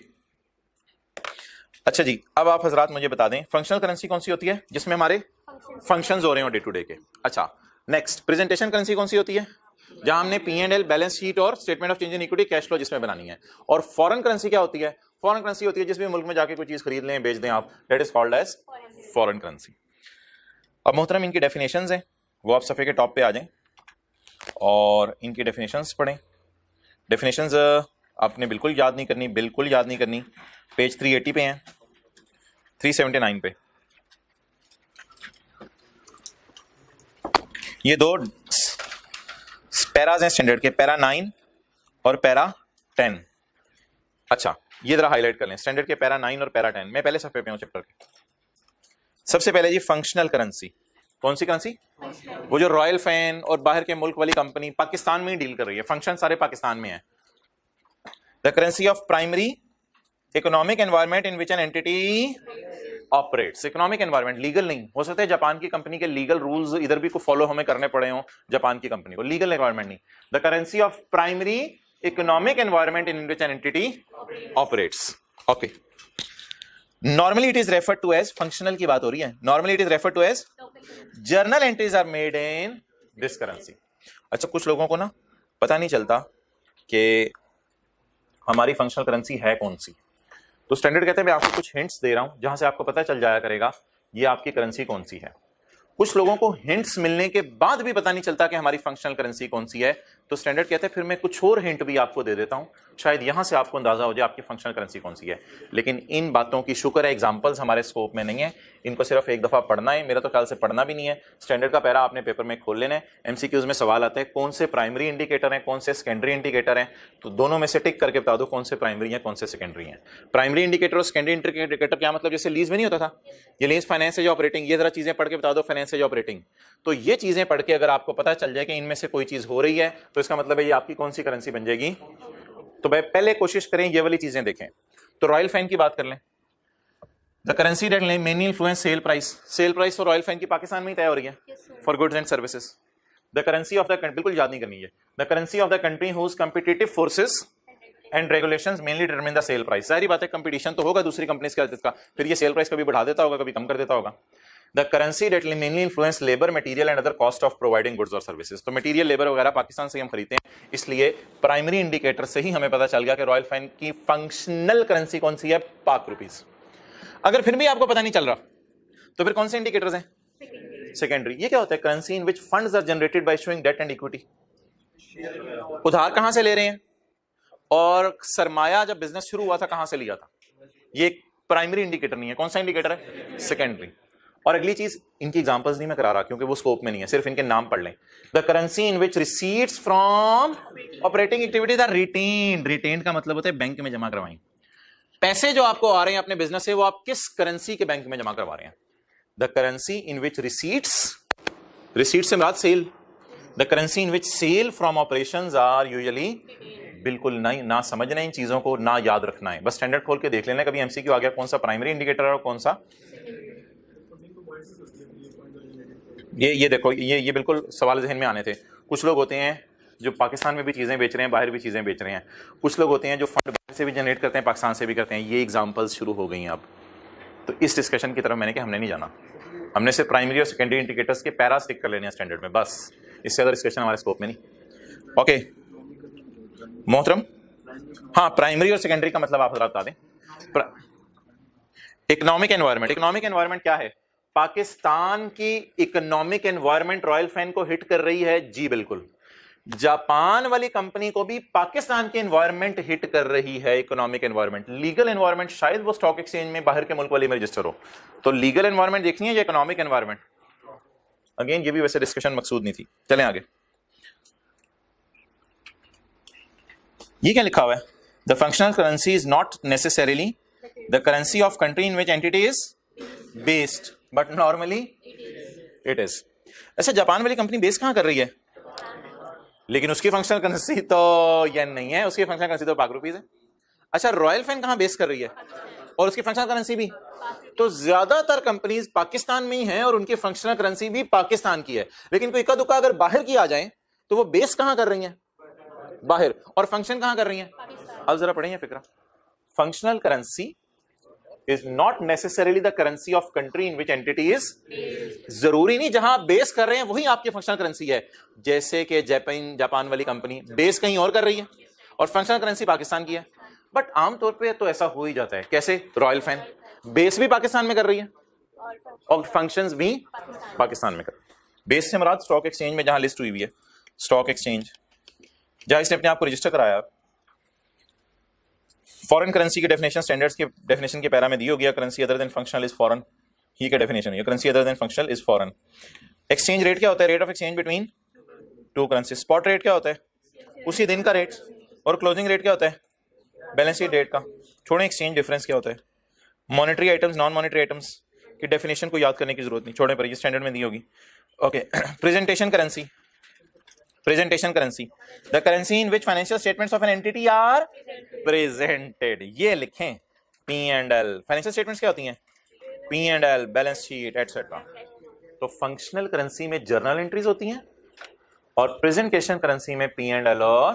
अच्छा जी, अब आप हजरात मुझे बता दें फंक्शनल करेंसी कौन सी होती है जिसमें हमारे फंक्शंस हो रहे हो डे टू डे के। अच्छा नेक्स्ट, प्रेजेंटेशन करेंसी कौन सी होती है? जहां हमने P&L बैलेंस शीट और statement of change in equity cash flow जिसमें बनानी है। और फॉरेन करेंसी क्या होती है? फॉरेन करेंसी होती है जिस भी मुल्क में जाके कोई चीज खरीद लें बेच दें आप, that is called as foreign currency. अब मोहतरम इनकी डेफिनेशंस हैं, वो आप सफ़े के टॉप पे आ जाएं और इनकी डेफिनेशंस पढ़ें। डेफिनेशंस आपने बिल्कुल याद नहीं करनी, बिल्कुल याद नहीं करनी। पेज 380 पे हैं, 379 पे। ये दो पैराज हैं स्टैंडर्ड के, पैरा 9 और पैरा 10। अच्छा ये जरा हाईलाइट कर लें, स्टैंडर्ड के पैरा 9 और पैरा 10। मैं पहले सफ़े पे हूं चैप्टर के। सबसे पहले जी फंक्शनल करेंसी। कौन सी करेंसी? वो जो रॉयल फैन और बाहर के मुल्क वाली कंपनी पाकिस्तान में ही डील कर रही है, फंक्शन सारे पाकिस्तान में है। The currency of primary economic environment in which an entity operates. Economic environment, legal नहीं हो सकता है जापान की कंपनी के लीगल रूल्स इधर भी को फॉलो हमें करने पड़े हो जापान की कंपनी को, लीगल एनवायरनमेंट नहीं। The currency of primary economic environment in which an entity operates. Okay, normally it is refer to as, functional की बात हो रही है, normally it is refer to as journal entries are made in this currency. अच्छा कुछ लोगों को ना पता नहीं चलता कि हमारी फंक्शनल करेंसी है कौन सी, तो स्टैंडर्ड कहते हैं मैं आपको कुछ हिंट्स दे रहा हूं जहां से आपको पता चल जाया करेगा ये आपकी करेंसी कौन सी है। कुछ लोगों को हिंट्स मिलने के बाद भी पता नहीं चलता कि हमारी फंक्शनल करेंसी कौन सी है, तो स्टैंडर्ड कहते हैं फिर मैं कुछ और हिंट भी आपको दे देता हूं, शायद यहां से आपको अंदाजा हो जाए आपकी फंक्शनल करेंसी कौन सी है। लेकिन इन बातों की शुक्र है एग्जांपल्स हमारे स्कोप में नहीं है, इनको सिर्फ एक दफा पढ़ना है। मेरा तो ख्याल से पढ़ना भी नहीं है, स्टैंडर्ड का पैरा आपने पेपर में खोल लेना है। एमसीक्यूज में सवाल आता है कौन से प्राइमरी इंडिकेटर हैं, कौन से सेकेंडरी इंडिकेटर हैं, तो दोनों में से टिक करके बता दो कौन से प्राइमरी हैं कौन से सेकेंडरी हैं। प्राइमरी इंडिकेटर और सेकेंडरी इंडिकेटर क्या मतलब? जैसे लीज में नहीं होता था, ये लीज फाइनेंस एज ऑपरेटिंग, ये जरा चीजें पढ़ के बता दो फाइनेंस एज ऑपरेटिंग। तो ये चीजें पढ़ के अगर आपको पता चल जाए कि इनमें से कोई चीज हो रही है तो इसका मतलब है ये आपकी कौन सी करेंसी बन जाएगी। तो भाई पहले कोशिश करें ये वाली चीजें देखें। तो रॉयल फैन की बात कर लें, the currency that mainly influence sale price. Sale price तो रॉयल फैन की पाकिस्तान में ही तय हो रही है for goods and services. The currency of the country, बिल्कुल याद नहीं करनी है, the currency of the country whose competitive forces and regulations mainly determine the sale price. सारी बात है, कंपटीशन तो होगा दूसरी कंपनीज का, फिर ये सेल प्राइस कभी बढ़ा देता होगा, कभी कम कर देता होगा। The currency that mainly influence labour, material and other cost of providing goods और सर्विसेज। तो मटेरियल, लेबर वगैरह पाकिस्तान से हम खरीदते हैं, इसलिए प्राइमरी इंडिकेटर से ही हमें पता चल गया कि रॉयल फैन की फंक्शनल करेंसी कौन सी है, पाक रुपीज। अगर फिर भी आपको पता नहीं चल रहा तो फिर कौन से इंडिकेटर्स हैं, सेकेंडरी। ये क्या होता है, currency in which funds are generated by issuing debt and equity. उधार कहां से ले रहे हैं और सरमाया जब बिजनेस शुरू हुआ था कहां से लिया था, ये प्राइमरी इंडिकेटर नहीं है। कौन सा इंडिकेटर है, सेकेंडरी। और अगली चीज, इनकी एग्जांपल्स नहीं मैं करा रहा क्योंकि वो स्कोप में नहीं है, सिर्फ इनके नाम पढ़ लें। The currency in which receipts from operating activities are retained. Retained का मतलब होता है बैंक में जमा करवाएं। पैसे जो आपको आ रहे हैं अपने बिजनेस से, वो आप किस करेंसी के बैंक में जमा करवा रहे हैं। The currency in which receipts, receipt से मुराद sale, the currency in which sale from operations are usually, बिल्कुल नहीं, ना समझना इन चीजों को, ना याद रखना है, बस स्टैंडर्ड खोल के देख लेना कभी एमसीक्यू आ गया कौन सा प्राइमरी इंडिकेटर है और कौन सा। ये देखो, ये बिल्कुल सवाल जहन में आने थे। कुछ लोग होते हैं जो पाकिस्तान में भी चीजें बेच रहे हैं, बाहर भी चीजें बेच रहे हैं। कुछ लोग होते हैं जो फंड बाहर से भी जनरेट करते हैं, पाकिस्तान से भी करते हैं। ये एग्जांपल्स शुरू हो गई हैं अब। तो इस डिस्कशन की तरफ मैंने कि हमने नहीं जाना, हमने सिर्फ प्राइमरी और सेकेंडरी इंडिकेटर्स के पैरा स्टिक कर लेने हैं स्टैंडर्ड में, बस। इससे ज्यादा डिस्कशन हमारे स्कोप में नहीं। ओके मोहतरम, हाँ, प्राइमरी और सेकेंडरी का मतलब आप बता दें। इकोनॉमिक एनवायरनमेंट, इकोनॉमिक एनवायरनमेंट क्या है, पाकिस्तान की इकोनॉमिक एनवायरनमेंट रॉयल फैन को हिट कर रही है, जी बिल्कुल। जापान वाली कंपनी को भी पाकिस्तान की एनवायरनमेंट हिट कर रही है, इकोनॉमिक एनवायरनमेंट। लीगल एनवायरनमेंट शायद वो स्टॉक एक्सचेंज में बाहर के मुल्क वाले में रजिस्टर हो, तो लीगल एनवायरनमेंट देखनी है या इकोनॉमिक एनवायरनमेंट। अगेन ये भी वैसे डिस्कशन मकसूद नहीं थी, चलें आगे। ये क्या लिखा हुआ है, the functional currency is not necessarily the currency of country in which entity is based but normally it is. ऐसा जापान वाली कंपनी बेस कहां कर रही है, लेकिन उसकी फंक्शनल करेंसी तो येन नहीं है, उसकी फंक्शनल करेंसी तो पाक रुपीज है। अच्छा, रॉयल फैन कहां बेस कर रही है और उसकी फंक्शनल करेंसी भी, तो ज्यादातर कंपनीज पाकिस्तान में ही हैं और उनकी फंक्शनल करेंसी भी पाकिस्तान की है। लेकिन कोई इक्का दुक्का अगर बाहर की आ जाए तो वो बेस कहां कर रही है, बाहर, और फंक्शन कहां कर रही है। अब जरा पढ़ेंगे फिक्रा, functional currency is not necessarily the currency of country in which entity is, जरूरी नहीं जहां आप बेस कर रहे हैं वही आपकी फंक्शनल करेंसी है। जैसे कि जापान वाली कंपनी बेस कहीं और कर रही है और फंक्शनल करेंसी पाकिस्तान की है, बट आमतौर पे तो ऐसा हो ही जाता है। कैसे, रॉयल फैन बेस भी पाकिस्तान में कर रही है और फंक्शंस भी पाकिस्तान में कर रही है। बेस से मुराद स्टॉक एक्सचेंज में जहां लिस्ट हुई हुई है, स्टॉक एक्सचेंज जहां इसने अपने आप को रजिस्टर कराया। फॉरेन करेंसी की डेफिनेशन स्टैंडर्ड्स के डेफिनेशन के पैरा में दी हो गया, currency other than functional is foreign. ये क्या डेफिनेशन है, currency other than functional is foreign. Exchange rate क्या होता है, rate of exchange between two currency. Spot rate क्या होता है, उसी दिन का रेट, और क्लोजिंग रेट क्या होता है, बैलेंस शीट डेट का। छोड़ें, एक्सचेंज डिफरेंस क्या होता है। Monetary items, non monetary items की डेफिनेशन को याद करने की जरूरत नहीं, छोड़े पर ये स्टैंडर्ड में दी होगी। Okay, presentation currency, presentation currency, the currency in which financial statements of an entity are presented. ये लिखें, P and L. Financial statements क्या होती हैं, P and L, balance sheet etcetera. तो फंक्शनल करेंसी में जर्नल एंट्रीज होती हैं और प्रेजेंटेशन करेंसी में पी एंड एल और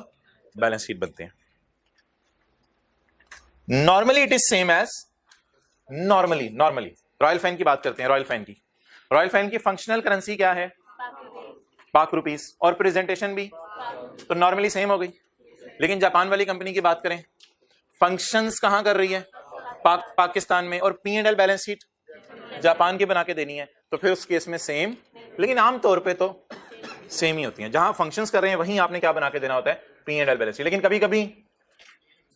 बैलेंस शीट बनते हैं। Normally it is same as, normally Royal Fan की बात करते हैं। रॉयल फैन की फंक्शनल करेंसी क्या है, पाक रुपीस, और प्रेजेंटेशन भी तो नॉर्मली सेम हो गई। लेकिन जापान वाली कंपनी की बात करें, फंक्शंस कहां कर रही है, पाकिस्तान में, और P and L balance sheet Japan की बना के देनी है, तो फिर उस केस में सेम, लेकिन आमतौर पे तो सेम ही होती हैं। जहां फंक्शंस कर रहे हैं वहीं आपने क्या बना के देना होता है, P and L balance sheet. लेकिन कभी कभी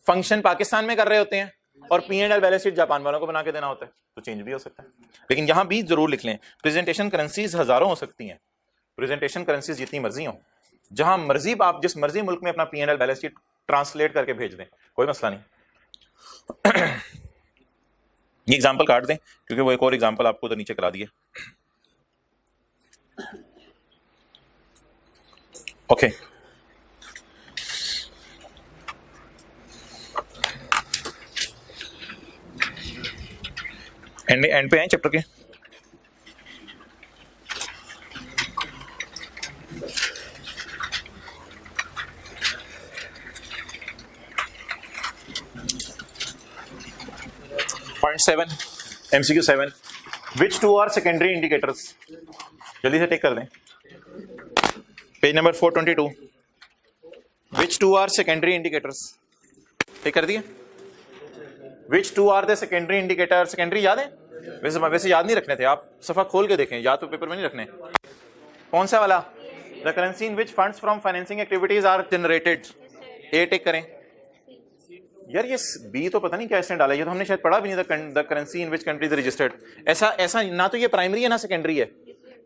फंक्शन पाकिस्तान में कर रहे होते हैं और P and L balance sheet Japan वालों को बना के देना होता है, तो चेंज भी हो सकता है। लेकिन यहां भी जरूर लिख लें, प्रेजेंटेशन करेंसीज हजारों हो सकती हैं। प्रेजेंटेशन करेंसीज जितनी मर्जी हो, जहां मर्जी आप जिस मर्जी मुल्क में अपना P and L balance sheet translate करके भेज दें, कोई मसला नहीं। ये एग्जांपल काट दें क्योंकि वो एक और एग्जांपल आपको उधर नीचे करा दिए। ओके, एंड पे आए चैप्टर के। Point 7 MCQ 7 which two are secondary indicators, जल्दी से टेक कर दें, page number 422, which two are secondary indicators, take कर दिए। Which two are the secondary indicator, secondary याद है? वैसे याद नहीं रखने थे, आप सफा खोल के देखें, याद तो पेपर में नहीं रखने। कौन सा वाला? The currency in which funds from financing activities are generated, A take करें। यार ये बी तो पता नहीं क्या इसने डाला, ये तो हमने शायद पढ़ा भी नहीं। The currency in which countries registered, ऐसा ना तो ये प्राइमरी है ना सेकेंडरी है,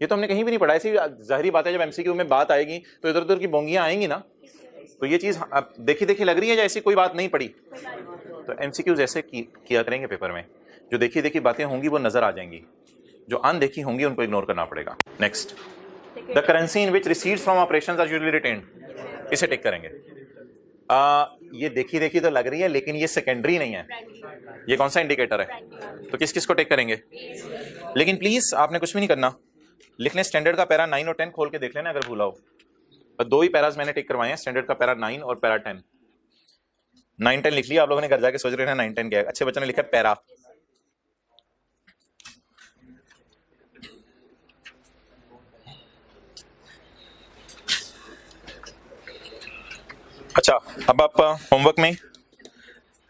ये तो हमने कहीं भी नहीं पढ़ा। ऐसी जाहिर बात है जब एमसीक्यू में बात आएगी तो इधर उधर की बोंगियां आएंगी ना, तो ये चीज देखी देखी लग रही है या ऐसी कोई बात नहीं पड़ी। तो एमसीक्यूज ऐसे किया करेंगे पेपर में, जो देखी देखी बातें होंगी वो नजर आ जाएंगी, जो अनदेखी होंगी उनको इग्नोर करना पड़ेगा। Next, the currency in which receipts from operations are usually retained, इसे टिक करेंगे। ये देखी देखी तो लग रही है लेकिन ये सेकेंडरी नहीं है, ये कौन सा इंडिकेटर है? तो किस किस को टेक करेंगे? लेकिन प्लीज आपने कुछ भी नहीं करना, लिखने स्टैंडर्ड का पैरा 9 और 10 खोल के देख लेना अगर भूला हो। और 2 ही पैराज मैंने टिक करवाए हैं, स्टैंडर्ड का पैरा 9 और पैरा 10। 9-10 लिख लिया आप लोगों ने, घर जाके सोच रहे हैं 9-10 क्या है। अच्छे बच्चों ने लिखा पैरा। अच्छा, अब आप होमवर्क में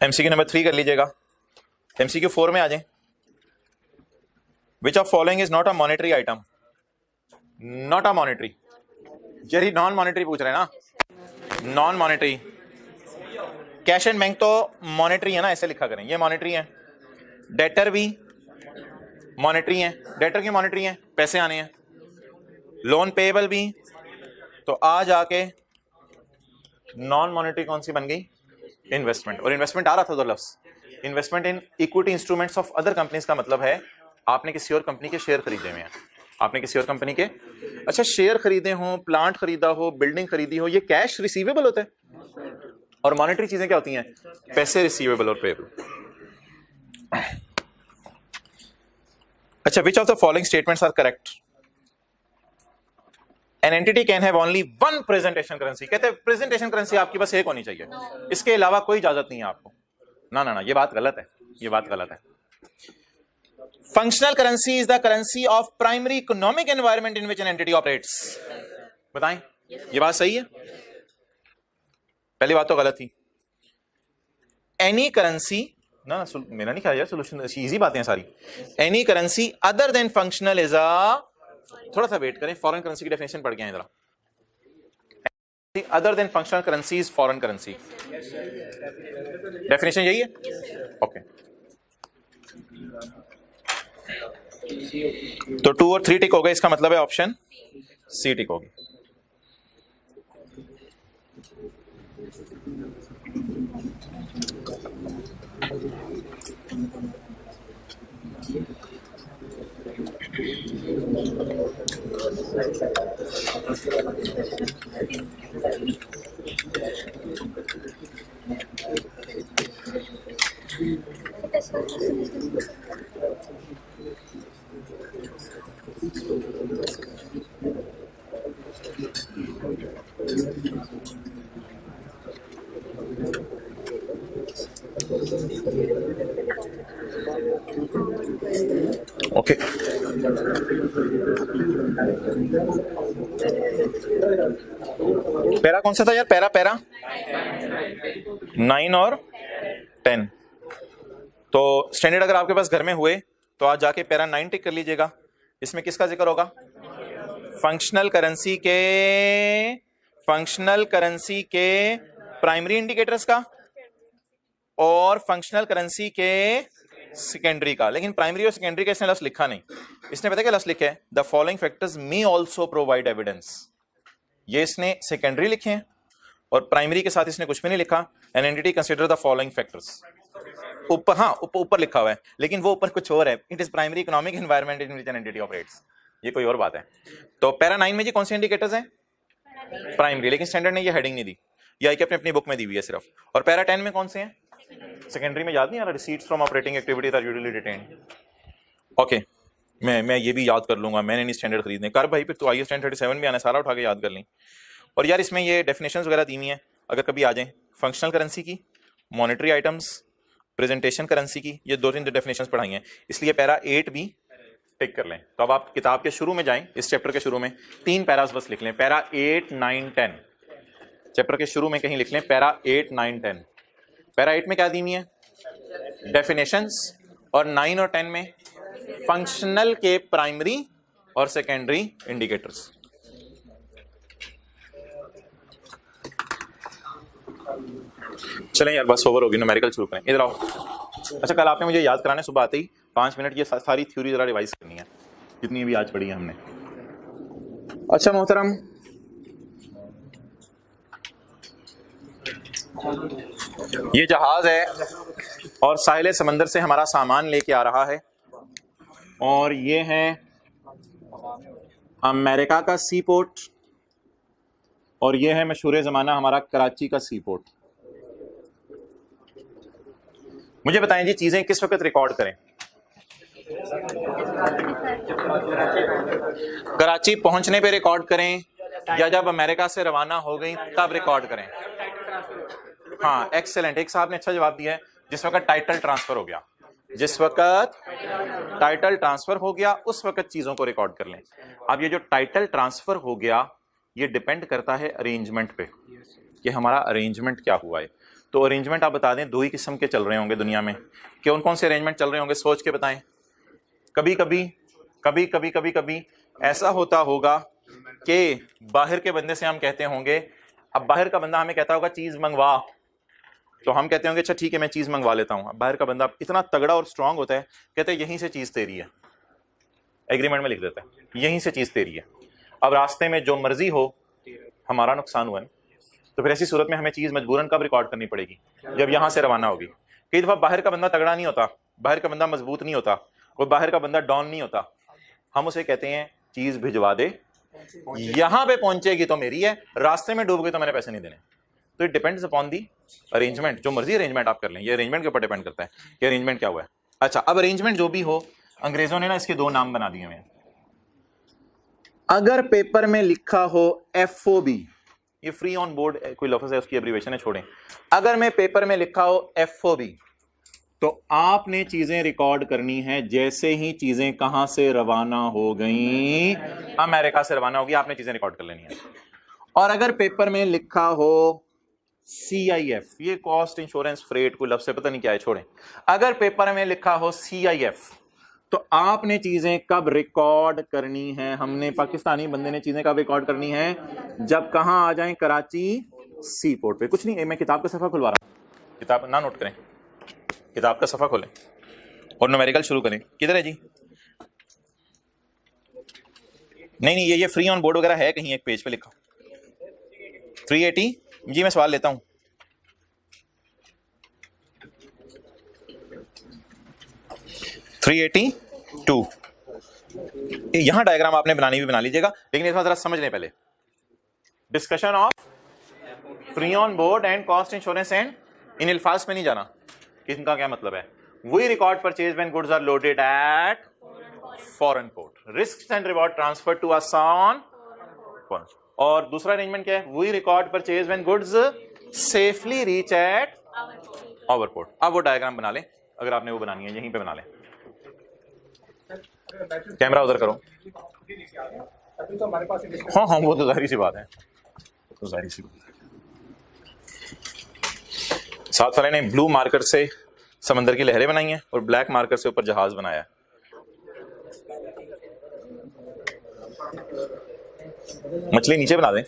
एमसीक्यू नंबर 3 कर लीजिएगा। एमसीक्यू 4 में आ जाए। Which of following is not a monetary item, not a monetary, zari non monetary पूछ रहे हैं ना, non monetary. Cash and bank तो मॉनेटरी है ना, ऐसे लिखा करें, ये मॉनेटरी है। डेटर भी मॉनेटरी है, डेटर की मॉनेटरी है, पैसे आने हैं। लोन पेएबल भी, तो आज आके नॉन मॉनेटरी कौन सी बन गई? इन्वेस्टमेंट। और इन्वेस्टमेंट आ रहा था तो लफ्ज investment in equity instruments of other companies का मतलब है आपने किसी और कंपनी के शेयर खरीदे हुए हैं, आपने किसी और कंपनी के अच्छा शेयर खरीदे हो, प्लांट खरीदा हो, बिल्डिंग खरीदी हो, ये कैश रिसीवेबल होता है। और मॉनेटरी चीजें क्या होती हैं? पैसे रिसीवेबल और पेएबल। अच्छा, which of the following statements are correct? An entity can have only one presentation currency, कहते हैं प्रेजेंटेशन करेंसी आपकी बस एक होनी चाहिए, इसके अलावा कोई इजाजत नहीं है आपको। ना ना ना, ये बात गलत है, ये बात गलत है। Functional currency is the currency of primary economic environment in which an entity operates. बताएं, ये बात सही है? पहली बात तो गलत थी। एनी करेंसी, ना मेरा नहीं ख्याल यार, सोल्यूशन इजी बातें हैं सारी। Any currency other than functional is a, थोड़ा सा वेट करें, फॉरेन करेंसी की डेफिनेशन पढ़ के आए जरा। Other than functional currency is foreign currency, definition यही है? ओके। तो 2 और 3 टिक हो गए, इसका मतलब है ऑप्शन सी टिक होगी। ओके, पैरा कौन सा था यार? पैरा 9 और 10। तो स्टैंडर्ड अगर आपके पास घर में हुए तो आज जाके पैरा 9 टिक कर लीजिएगा। इसमें किसका जिक्र होगा? फंक्शनल करेंसी के प्राइमरी इंडिकेटर्स का और फंक्शनल करेंसी के सेकेंडरी का। लेकिन प्राइमरी और सेकेंडरी का इसने लफ्ज लिखा नहीं, इसने पता क्या लफ्ज लिखा है? The following factors may also provide evidence. ये इसने सेकेंडरी लिखे हैं और प्राइमरी के साथ इसने कुछ भी नहीं लिखा। An entity consider the following factors, ऊपर, हाँ ऊपर लिखा हुआ है, लेकिन वो ऊपर कुछ और है। It is primary economic environment in which an entity operates, ये कोई और बात है। तो पैरा 9 में जी कौन से इंडिकेटर्स हैं? प्राइमरी, लेकिन स्टैंडर्ड ने ये हेडिंग नहीं दी, या कि अपनी बुक में दी हुई है सिर्फ। और पैरा 10 में कौन से हैं? सेकेंडरी में याद नहीं आ रहा? Receipts from operating activities are usually retained. Okay, मैं ये भी याद कर लूंगा, मैंने नहीं स्टैंडर्ड खरीदने। कर भाई, फिर तो आईएस 1037 में आना, सारा उठा के याद कर लें। और यार इसमें ये डेफिनेशंस वगैरह दी हुई हैं, अगर कभी आ जाए। फंक्शनल करेंसी की, मॉनेटरी आइटम्स, प्रेजेंटेशन करेंसी की, ये 2-3 डेफिनेशंस पढ़ाई हैं, इसलिए पैरा 8 भी टिक कर लें। तो अब आप किताब के शुरू में जाएं, इस चैप्टर के शुरू में 3 पैरास बस लिख लें, पैरा 8, 9, 10। चैप्टर के शुरू में कहीं लिख लें पैरा 8, 9, 10। पैरा 8 में क्या दी हुई है? डेफिनेशंस, और 9 और 10 में फंक्शनल के प्राइमरी और सेकेंडरी इंडिकेटर्स। चलें यार, बस ओवर होगी, न्यूमेरिकल शुरू करें। इधर आओ। अच्छा, कल आपने मुझे याद कराने सुबह आते ही 5 मिनट ये सारी थ्योरी जरा रिवाइज करनी है, जितनी भी आज पढ़ी है हमने। अच्छा मोहतरम, ये जहाज है और साहिल समंदर से हमारा सामान लेके आ रहा है, और ये है अमेरिका का सी पोर्ट, और ये है मशहूर जमाना हमारा कराची का सी पोर्ट। मुझे बताएं जी, चीजें किस वक्त रिकॉर्ड करें? कराची पहुंचने पे रिकॉर्ड करें, या जब अमेरिका से रवाना हो गई तब रिकॉर्ड करें? हाँ, एक्सेलेंट, एक साहब ने अच्छा जवाब दिया है, जिस वक्त टाइटल ट्रांसफर हो गया। जिस वक्त टाइटल ट्रांसफर हो गया उस वक्त चीजों को रिकॉर्ड कर लें। अब ये जो टाइटल ट्रांसफर हो गया, ये डिपेंड करता है अरेंजमेंट पे, कि हमारा अरेंजमेंट क्या हुआ है। तो अरेंजमेंट आप बता दें, 2 ही किस्म के चल रहे होंगे दुनिया में। कौन कौन से अरेंजमेंट चल रहे होंगे, सोच के बताएं। कभी कभी ऐसा होता होगा कि बाहर के बंदे से हम कहते होंगे, अब बाहर का बंदा हमें कहता होगा चीज मंगवा, तो हम कहते होंगे अच्छा ठीक है मैं चीज मंगवा लेता हूं। अब बाहर का बंदा इतना तगड़ा और स्ट्रांग होता है, कहते हैं यहीं से चीज तेरी है, एग्रीमेंट में लिख देता है यहीं से चीज तेरी है। अब रास्ते में जो मर्जी हो, हमारा नुकसान हुआ है, तो फिर ऐसी सूरत में हमें चीज मजबूरन कब रिकॉर्ड करनी पड़ेगी? जब यहां से रवाना होगी। कई दफा बाहर का बंदा तगड़ा नहीं होता, बाहर का बंदा मजबूत नहीं होता, और बाहर का बंदा डॉन नहीं होता, हम उसे कहते हैं चीज भिजवा दे, यहां पे पहुंचेगी तो मेरी है, रास्ते में डूब गई तो मैंने पैसे नहीं देने। तो it depends upon the arrangement, जो मर्जी अरेंजमेंट आप कर लें, ये अरेंजमेंट के ऊपर डिपेंड करता है कि अरेंजमेंट क्या हुआ है। अच्छा, अब अरेंजमेंट जो भी हो, अंग्रेजों ने ना इसके 2 नाम बना दिए हैं। अगर पेपर में लिखा हो FOB, ये फ्री ऑन बोर्ड कोई लफ्ज है, उसकी एब्रीवेशन है, छोड़ें। अगर मैं पेपर में लिखा हो FOB, तो आपने चीजें रिकॉर्ड करनी है जैसे ही चीजें कहां से रवाना हो गई, अमेरिका से रवाना होगी, आपने चीजें रिकॉर्ड कर लेनी है। और अगर पेपर में लिखा हो CIF, ये कॉस्ट इंश्योरेंस फ्रेट कोई लफ्ज से पता नहीं क्या है, छोड़ें। अगर पेपर में लिखा हो CIF, तो आपने चीजें कब रिकॉर्ड करनी है? हमने, पाकिस्तानी बंदे ने चीजें कब रिकॉर्ड करनी है? जब कहां आ जाएं? कराची सी पोर्ट पे। कुछ नहीं, मैं किताब का सफा खुलवा रहा हूं, किताब ना नोट करें, किताब का सफा खोलें और न्यूमेरिकल शुरू करें। किधर है जी? नहीं, ये फ्री ऑन बोर्ड वगैरह है कहीं एक पेज पे लिखा 380 जी। मैं सवाल लेता हूं, टू। यहां डायग्राम आपने बनानी भी बना लीजिएगा, लेकिन इसमें जरा समझ लें पहले। Discussion of free on board and cost insurance and, इन अल्फाज में नहीं जाना कि इनका क्या मतलब है। We record purchase when goods are loaded at foreign port, risk and reward transfer to us on foreign. और दूसरा अरेंजमेंट क्या है? We record purchase when goods safely reach at our port. अब वो डायग्राम बना लें, अगर आपने वो बनानी है, यहीं पे बना लें। कैमरा उधर करो। हाँ, वो तो जाहिर सी बात है, तो जाहिर सी बात है। साथ वाले ने ब्लू मार्कर से समंदर की लहरें बनाई हैं और ब्लैक मार्कर से ऊपर जहाज बनाया है। मछली नीचे बना दें।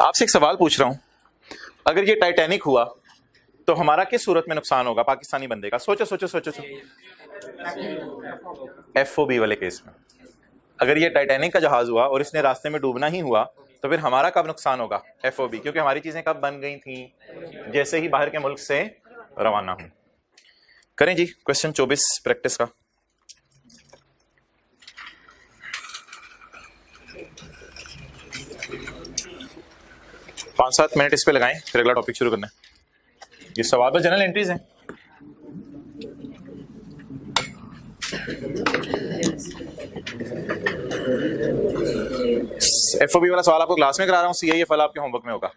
आपसे एक सवाल पूछ रहा हूं, अगर ये टाइटैनिक हुआ तो हमारा किस सूरत में नुकसान होगा पाकिस्तानी बंदे का? सोचो सोचो सोचो सोचो। FOB वाले केस में अगर ये टाइटैनिक का जहाज हुआ और इसने रास्ते में डूबना ही हुआ, तो फिर हमारा कब नुकसान होगा? FOB, क्योंकि हमारी चीजें कब बन गई थी? जैसे ही बाहर के मुल्क से रवाना हुई। करें जी क्वेश्चन 24 प्रैक्टिस का। पांच 7 मिनट इस पे लगाएं, फिर अगला टॉपिक शुरू करना है। ये सवाल पर जनरल एंट्रीज हैं। एफओबी वाला सवाल आपको क्लास में करा रहा हूँ, सीआईएफ वाला आपके होमवर्क में होगा,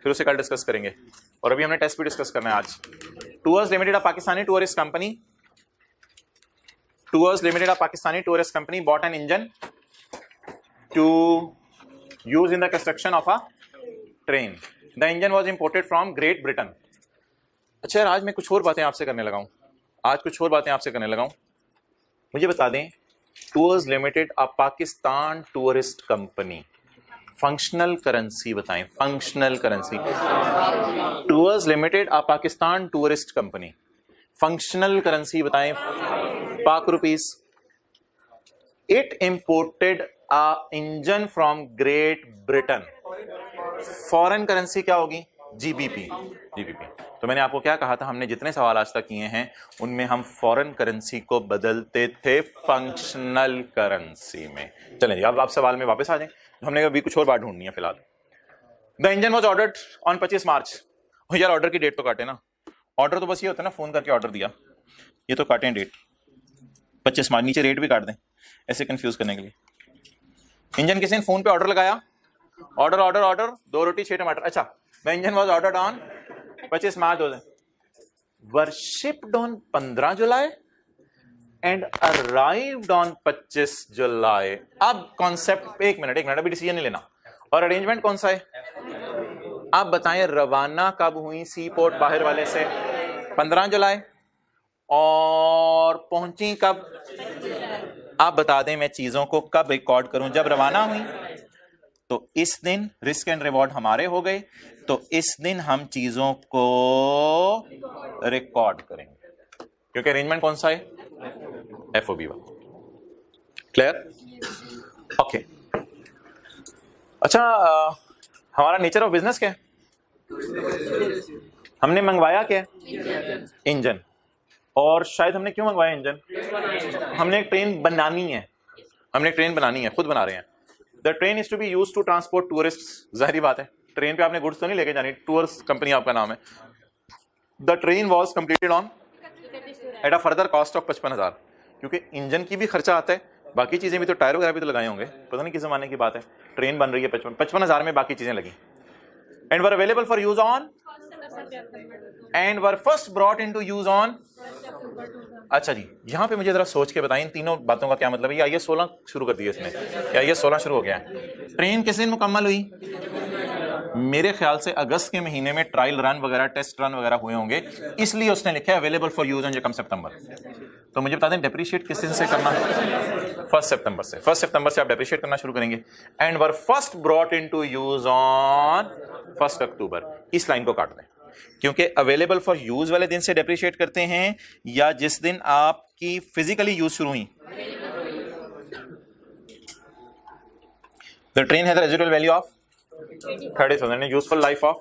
फिर उसे कल डिस्कस करेंगे। और अभी हमने टेस्ट भी डिस्कस करना है आज। Tours limited a Pakistani tourist company, Tours limited a Pakistani tourist company bought an engine to use in the construction of a train. The engine was imported from Great Britain. अच्छा यार, आज मैं कुछ और बातें आपसे करने लगा हूँ, आज कुछ और बातें आपसे करने लगा हूँ। मुझे बता दें, tours limited a Pakistan tourist company, functional currency बताएं, functional currency. Tours limited a Pakistan tourist company, functional currency बताएं, Pak rupees. It imported a engine from Great Britain. Foreign currency क्या होगी? GBP, GBP. तो मैंने आपको क्या कहा था, हमने जितने सवाल आज तक किए हैं उनमें हम फॉरेन करेंसी को बदलते थे फंक्शनल करेंसी में। चलें जी, अब आप सवाल में वापस आ जाएं। हमने अभी कुछ और बात ढूंढनी है फिलहाल। The engine was ordered on 25 मार्च। यार ऑर्डर की डेट तो काटे ना, ऑर्डर तो बस ये होता है ना, फोन करके ऑर्डर दिया, ये तो काटें डेट 25 मार्च, नीचे रेट भी काट दें ऐसे कंफ्यूज करने के लिए। इंजन किसी ने फोन पे ऑर्डर लगाया, ऑर्डर ऑर्डर ऑर्डर, 2 रोटी 6 टमाटर। अच्छा, the engine was ordered on 25 March 2000, were shipped on 15 July and arrived on 25 जुलाई। अब कॉन्सेप्ट, एक मिनट अभी डिसीजन नहीं लेना। और अरेंजमेंट कौन सा है? आप बताएं, रवाना कब हुई सी पोर्ट बाहर वाले से? 15 जुलाई। और पहुंची कब? आप बता दें, मैं चीजों को कब रिकॉर्ड करूं? जब रवाना हुई तो इस दिन रिस्क एंड रिवॉर्ड हमारे हो गए, तो इस दिन हम चीजों को रिकॉर्ड करेंगे, क्योंकि अरेंजमेंट कौन सा है? एफओबी वाला। क्लियर? ओके। अच्छा, हमारा नेचर ऑफ बिजनेस क्या है? हमने मंगवाया क्या? इंजन। और शायद हमने क्यों मंगवाया इंजन? हमने एक ट्रेन बनानी है, हमने ट्रेन बनानी है, खुद बना रहे हैं। The train is to be use to transport tourist. जाहिर बात है, ट्रेन पे आपने गुड्स तो नहीं लेके जानी, टूर्स कंपनी आपका नाम है। The train was completed on eight a further cost of 55,000। क्योंकि इंजन की भी खर्चा आता है, बाकी चीजें भी तो, टायर वगैरह भी तो लगाए होंगे, पता नहीं किस जमाने की बात है। ट्रेन बन रही है 55,000 में, बाकी चीजें लगी। And were available for use on, and were first brought into use on. अच्छा जी, यहां पे मुझे जरा सोच के बताएं, इन तीनों बातों का क्या मतलब है? ये 16 शुरू कर दिया इसने, या ये 16 शुरू हो गया है? ट्रेन किस दिन मुकम्मल हुई? मेरे ख्याल से अगस्त के महीने में ट्रायल रन वगैरह, टेस्ट रन वगैरह हुए होंगे, इसलिए उसने लिखा है available for use on come September. तो मुझे बता दें, डेप्रिशिएट किस दिन से करना है? 1 सितंबर से। 1 सितंबर से आप डेप्रिशिएट करना शुरू करेंगे। And were first brought into use on 1 अक्टूबर। इस लाइन को काट दें, क्योंकि अवेलेबल फॉर यूज वाले दिन से डेप्रिशिएट करते हैं, या जिस दिन आपकी फिजिकली यूज शुरू हुई। The train has a residual value of 30,000 and useful life of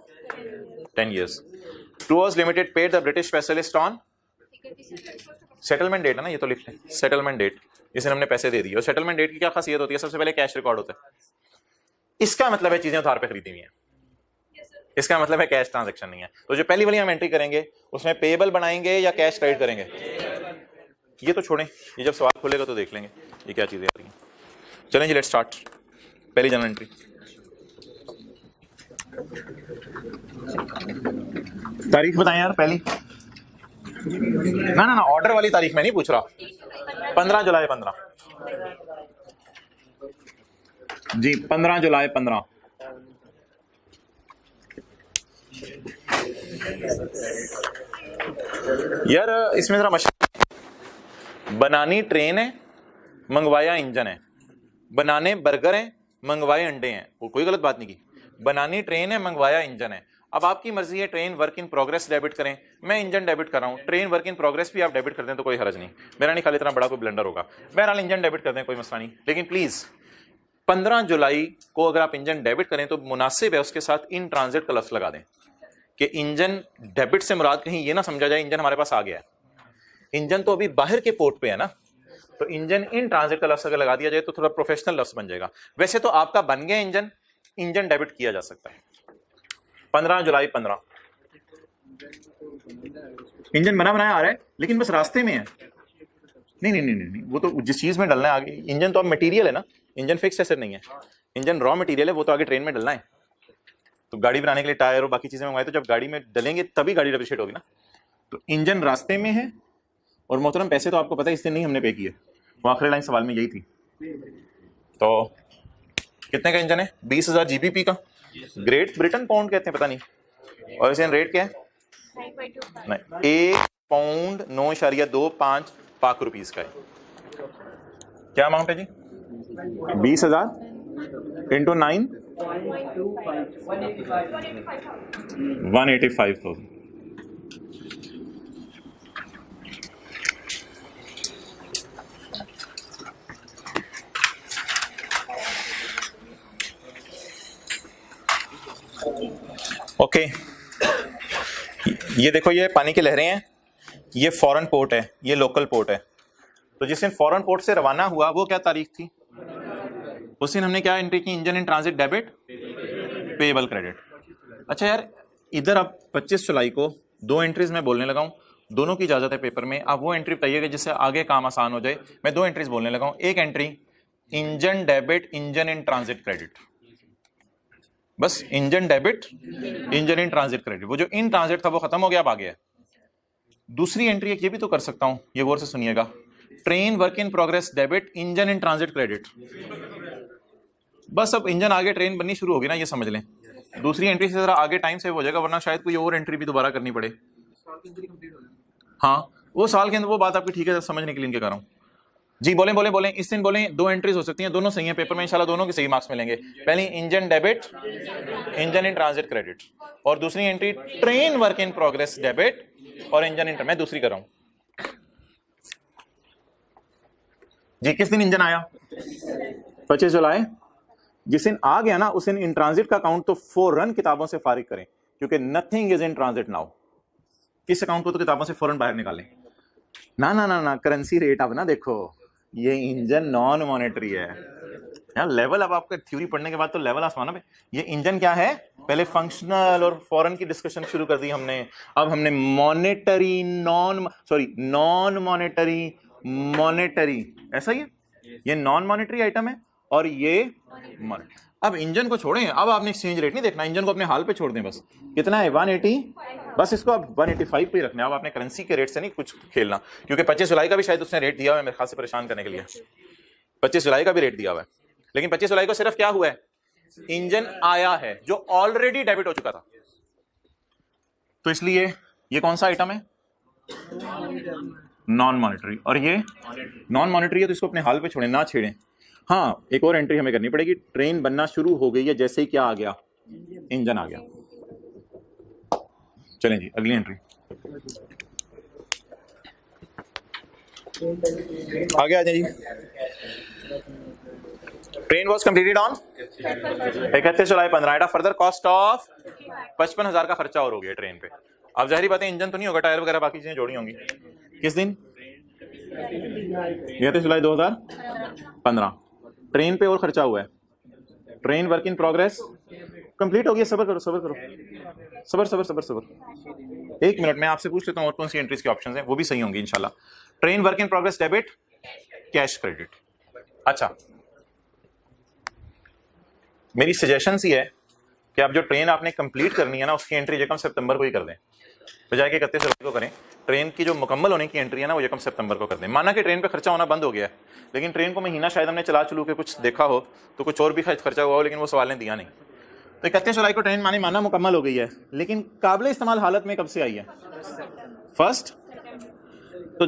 10 years. Tours Limited paid the British specialist on settlement date है ना, ये तो लिखते हैं सेटलमेंट डेट, इसे हमने पैसे दे दिए। और सेटलमेंट डेट की क्या खासियत होती है? सबसे पहले कैश रिकॉर्ड होता है। इसका मतलब है चीजें उधार पे खरीदी हुई हैं, इसका मतलब है कैश ट्रांजैक्शन नहीं है। तो जो पहली वाली हम एंट्री करेंगे उसमें पेएबल बनाएंगे या कैश क्रेडिट करेंगे? ये तो छोड़ें, ये जब सवाल खुलेगा तो देख लेंगे ये क्या चीजें आ रही हैं। चलें जी, लेट्स स्टार्ट। पहली जनरल एंट्री, तारीख बताएं यार पहली। ना ऑर्डर वाली तारीख मैं नहीं पूछ रहा। 15 जुलाई 15 जी, 15 जुलाई 15। यार इसमें जरा मशहूर, बनानी ट्रेन है, मंगवाया इंजन है। बनाने बर्गर हैं, मंगवाए अंडे हैं, वो कोई गलत बात नहीं की। बनानी ट्रेन है, मंगवाया इंजन है। अब आपकी मर्जी है, train work in progress debit करें, मैं इंजन डेबिट कर रहा हूं। ट्रेन वर्क इन प्रोग्रेस भी आप डेबिट कर दें तो कोई हर्ज नहीं, मेरा नहीं ख्याल इतना बड़ा कोई ब्लंडर होगा। बहरहाल इंजन डेबिट कर दें, कोई मसला नहीं। लेकिन प्लीज 15 जुलाई को अगर आप इंजन डेबिट करें तो मुनासिब है उसके साथ इन ट्रांजिट का लफ्ज लगा दें, कि इंजन डेबिट से मुराद कहीं ये ना समझा जाए इंजन हमारे पास आ गया है। इंजन तो अभी बाहर के पोर्ट पे है ना, तो इंजन इन ट्रांजिट का लफ्ज अगर लगा दिया जाए तो थोड़ा प्रोफेशनल लफ्ज बन जाएगा। वैसे तो आपका बन गया इंजन, इंजन डेबिट किया जा सकता है। 15 जुलाई 15 इंजन बना बनाया आ रहा है, लेकिन बस रास्ते में है। नहीं, वो तो जिस चीज में डलना है आगे। इंजन तो अब मटेरियल है ना, इंजन फिक्स एसेट नहीं है। इंजन रॉ मटेरियल है, वो तो आगे ट्रेन में डलना है। तो गाड़ी बनाने के लिए टायर और बाकी चीजें मंगवाए, तो जब गाड़ी में डलेंगे तभी गाड़ी डेप्रिशिएट होगी ना। तो इंजन रास्ते में है और मोहतरम पैसे तो आपको पता है इस दिन नहीं हमने पे किए, वो आखिरी लाइन सवाल में यही थी। तो कितने का इंजन है? 20,000 GBP का, ग्रेट ब्रिटेन पाउंड कहते हैं पता नहीं। और इसे रेट क्या है? नहीं, 1 पाउंड 9.25 पाक रुपीस का है। क्या अमाउंट है जी? 20,000 इंटू 9 185,000। ओके ये देखो, ये पानी की लहरें हैं, ये फॉरेन पोर्ट है, ये लोकल पोर्ट है। तो जिस दिन फॉरेन पोर्ट से रवाना हुआ वो क्या तारीख थी? उस दिन हमने क्या एंट्री की? Engine in transit debit payable credit. अच्छा यार, इधर अब 25 जुलाई को 2 एंट्रीज में बोलने लगा हूं, दोनों की इजाजत है पेपर में। आप वो एंट्री बताइएगा जिससे आगे काम आसान हो जाए। मैं 2 एंट्रीज बोलने लगा हूं। एक entry engine debit engine in transit credit, बस engine debit engine in transit credit. वो जो इन ट्रांजिट था वो खत्म हो गया, अब आ गया। दूसरी एंट्री एक ये भी तो कर सकता हूं, ये गौर से सुनिएगा, train work in progress debit engine in transit credit. बस अब इंजन आगे ट्रेन बननी शुरू होगी ना, ये समझ लें। दूसरी एंट्री से जरा आगे टाइम सेव हो जाएगा, वरना शायद कोई और एंट्री भी दोबारा करनी पड़े। हाँ वो साल के अंदर, वो बात आपकी ठीक है, समझने के लिए इनके कर रहा हूं जी। बोलें बोलें बोलें, इस दिन बोलें। 2 एंट्रीज हो सकती हैं, दोनों सही हैं पेपर में, इंशाल्लाह दोनों के सही मार्क्स मिलेंगे। पहली engine debit engine in transit credit, और दूसरी entry train work in progress debit और इंजन इन। मैं दूसरी कर रहा हूं जी। किस दिन इंजन आया? 25 जुलाई। जिस दिन आ गया ना, उस दिन इन ट्रांजिट का अकाउंट तो फौरन किताबों से फारिग करें, क्योंकि nothing is in transit now. इस अकाउंट को तो किताबों से फौरन बाहर निकालें। ना ना ना ना, करेंसी रेट अब ना देखो, ये इंजन नॉन मॉनेटरी है यार। लेवल अब आपका थ्योरी पढ़ने के बाद तो लेवल आसमाना पे। ये इंजन क्या है? पहले फंक्शनल और फॉरेन की डिस्कशन शुरू कर दी हमने। अब हमने मॉनेटरी नॉन मॉनेटरी मॉनेटरी, ऐसा ही है। ये नॉन मॉनेटरी आइटम है और ये मॉनेटरी। अब इंजन को छोड़ें, अब आपने एक्सचेंज रेट नहीं देखना, इंजन को अपने हाल पे छोड़ दें। बस कितना है? 180, बस इसको अब 185 पे रखना है। अब आपने करेंसी के रेट से नहीं कुछ खेलना, क्योंकि 25 जुलाई का भी शायद उसने रेट दिया हुआ है मेरे ख्याल से परेशान करने के लिए। 25 जुलाई का भी रेट दिया हुआ है, लेकिन 25 जुलाई को सिर्फ क्या हुआ है? इंजन आया है जो ऑलरेडी डेबिट हो चुका था। तो इसलिए ये कौन सा आइटम है? Non monetary. और ये नॉन मॉनेटरी है, तो इसको अपने हाल पे छोड़ें, ना छेड़ें। हाँ एक और एंट्री हमें करनी पड़ेगी। ट्रेन बनना शुरू हो गई है जैसे ही क्या आ गया? इंजन आ गया। चलें जी, अगली एंट्री आगे आ जाए जी। Train was completed on 31 July 15 at a further cost of 55,000 का खर्चा और हो गया ट्रेन पे। अब जाहिर बात है इंजन तो नहीं होगा, टायर वगैरह बाकी चीजें जोड़ी होंगी। किस दिन? 31 जुलाई 2015। ट्रेन पे और खर्चा हुआ है। Train work in progress complete हो गया। सबर करो सबर करो, सबर सबर सबर सबर। 1 मिनट में आपसे पूछ लेता हूँ और कौन सी एंट्रीज के ऑप्शंस हैं, वो भी सही होंगी इंशाल्लाह। Train work in progress debit cash credit. अच्छा, मेरी सजेशन सी है कि आप जो ट्रेन आपने कंप्लीट करनी है ना, उसकी एंट्री यकम सितंबर को ही कर दें, बजाय कि 31 जुलाई को करें। ट्रेन की जो मुकम्मल होने की एंट्री है ना, वो यकम सितंबर को कर दें। माना कि ट्रेन पे खर्चा होना बंद हो गया है, लेकिन ट्रेन को महीना शायद हमने चला चलू के कुछ देखा हो, तो कुछ और भी खर्चा हुआ हो, लेकिन वो सवाल ने दिया नहीं। तो 31 जुलाई को ट्रेन माना मुकम्मल हो गई है, लेकिन काबिल इस्तेमाल हालत में कब से आई है? फर्स्ट। तो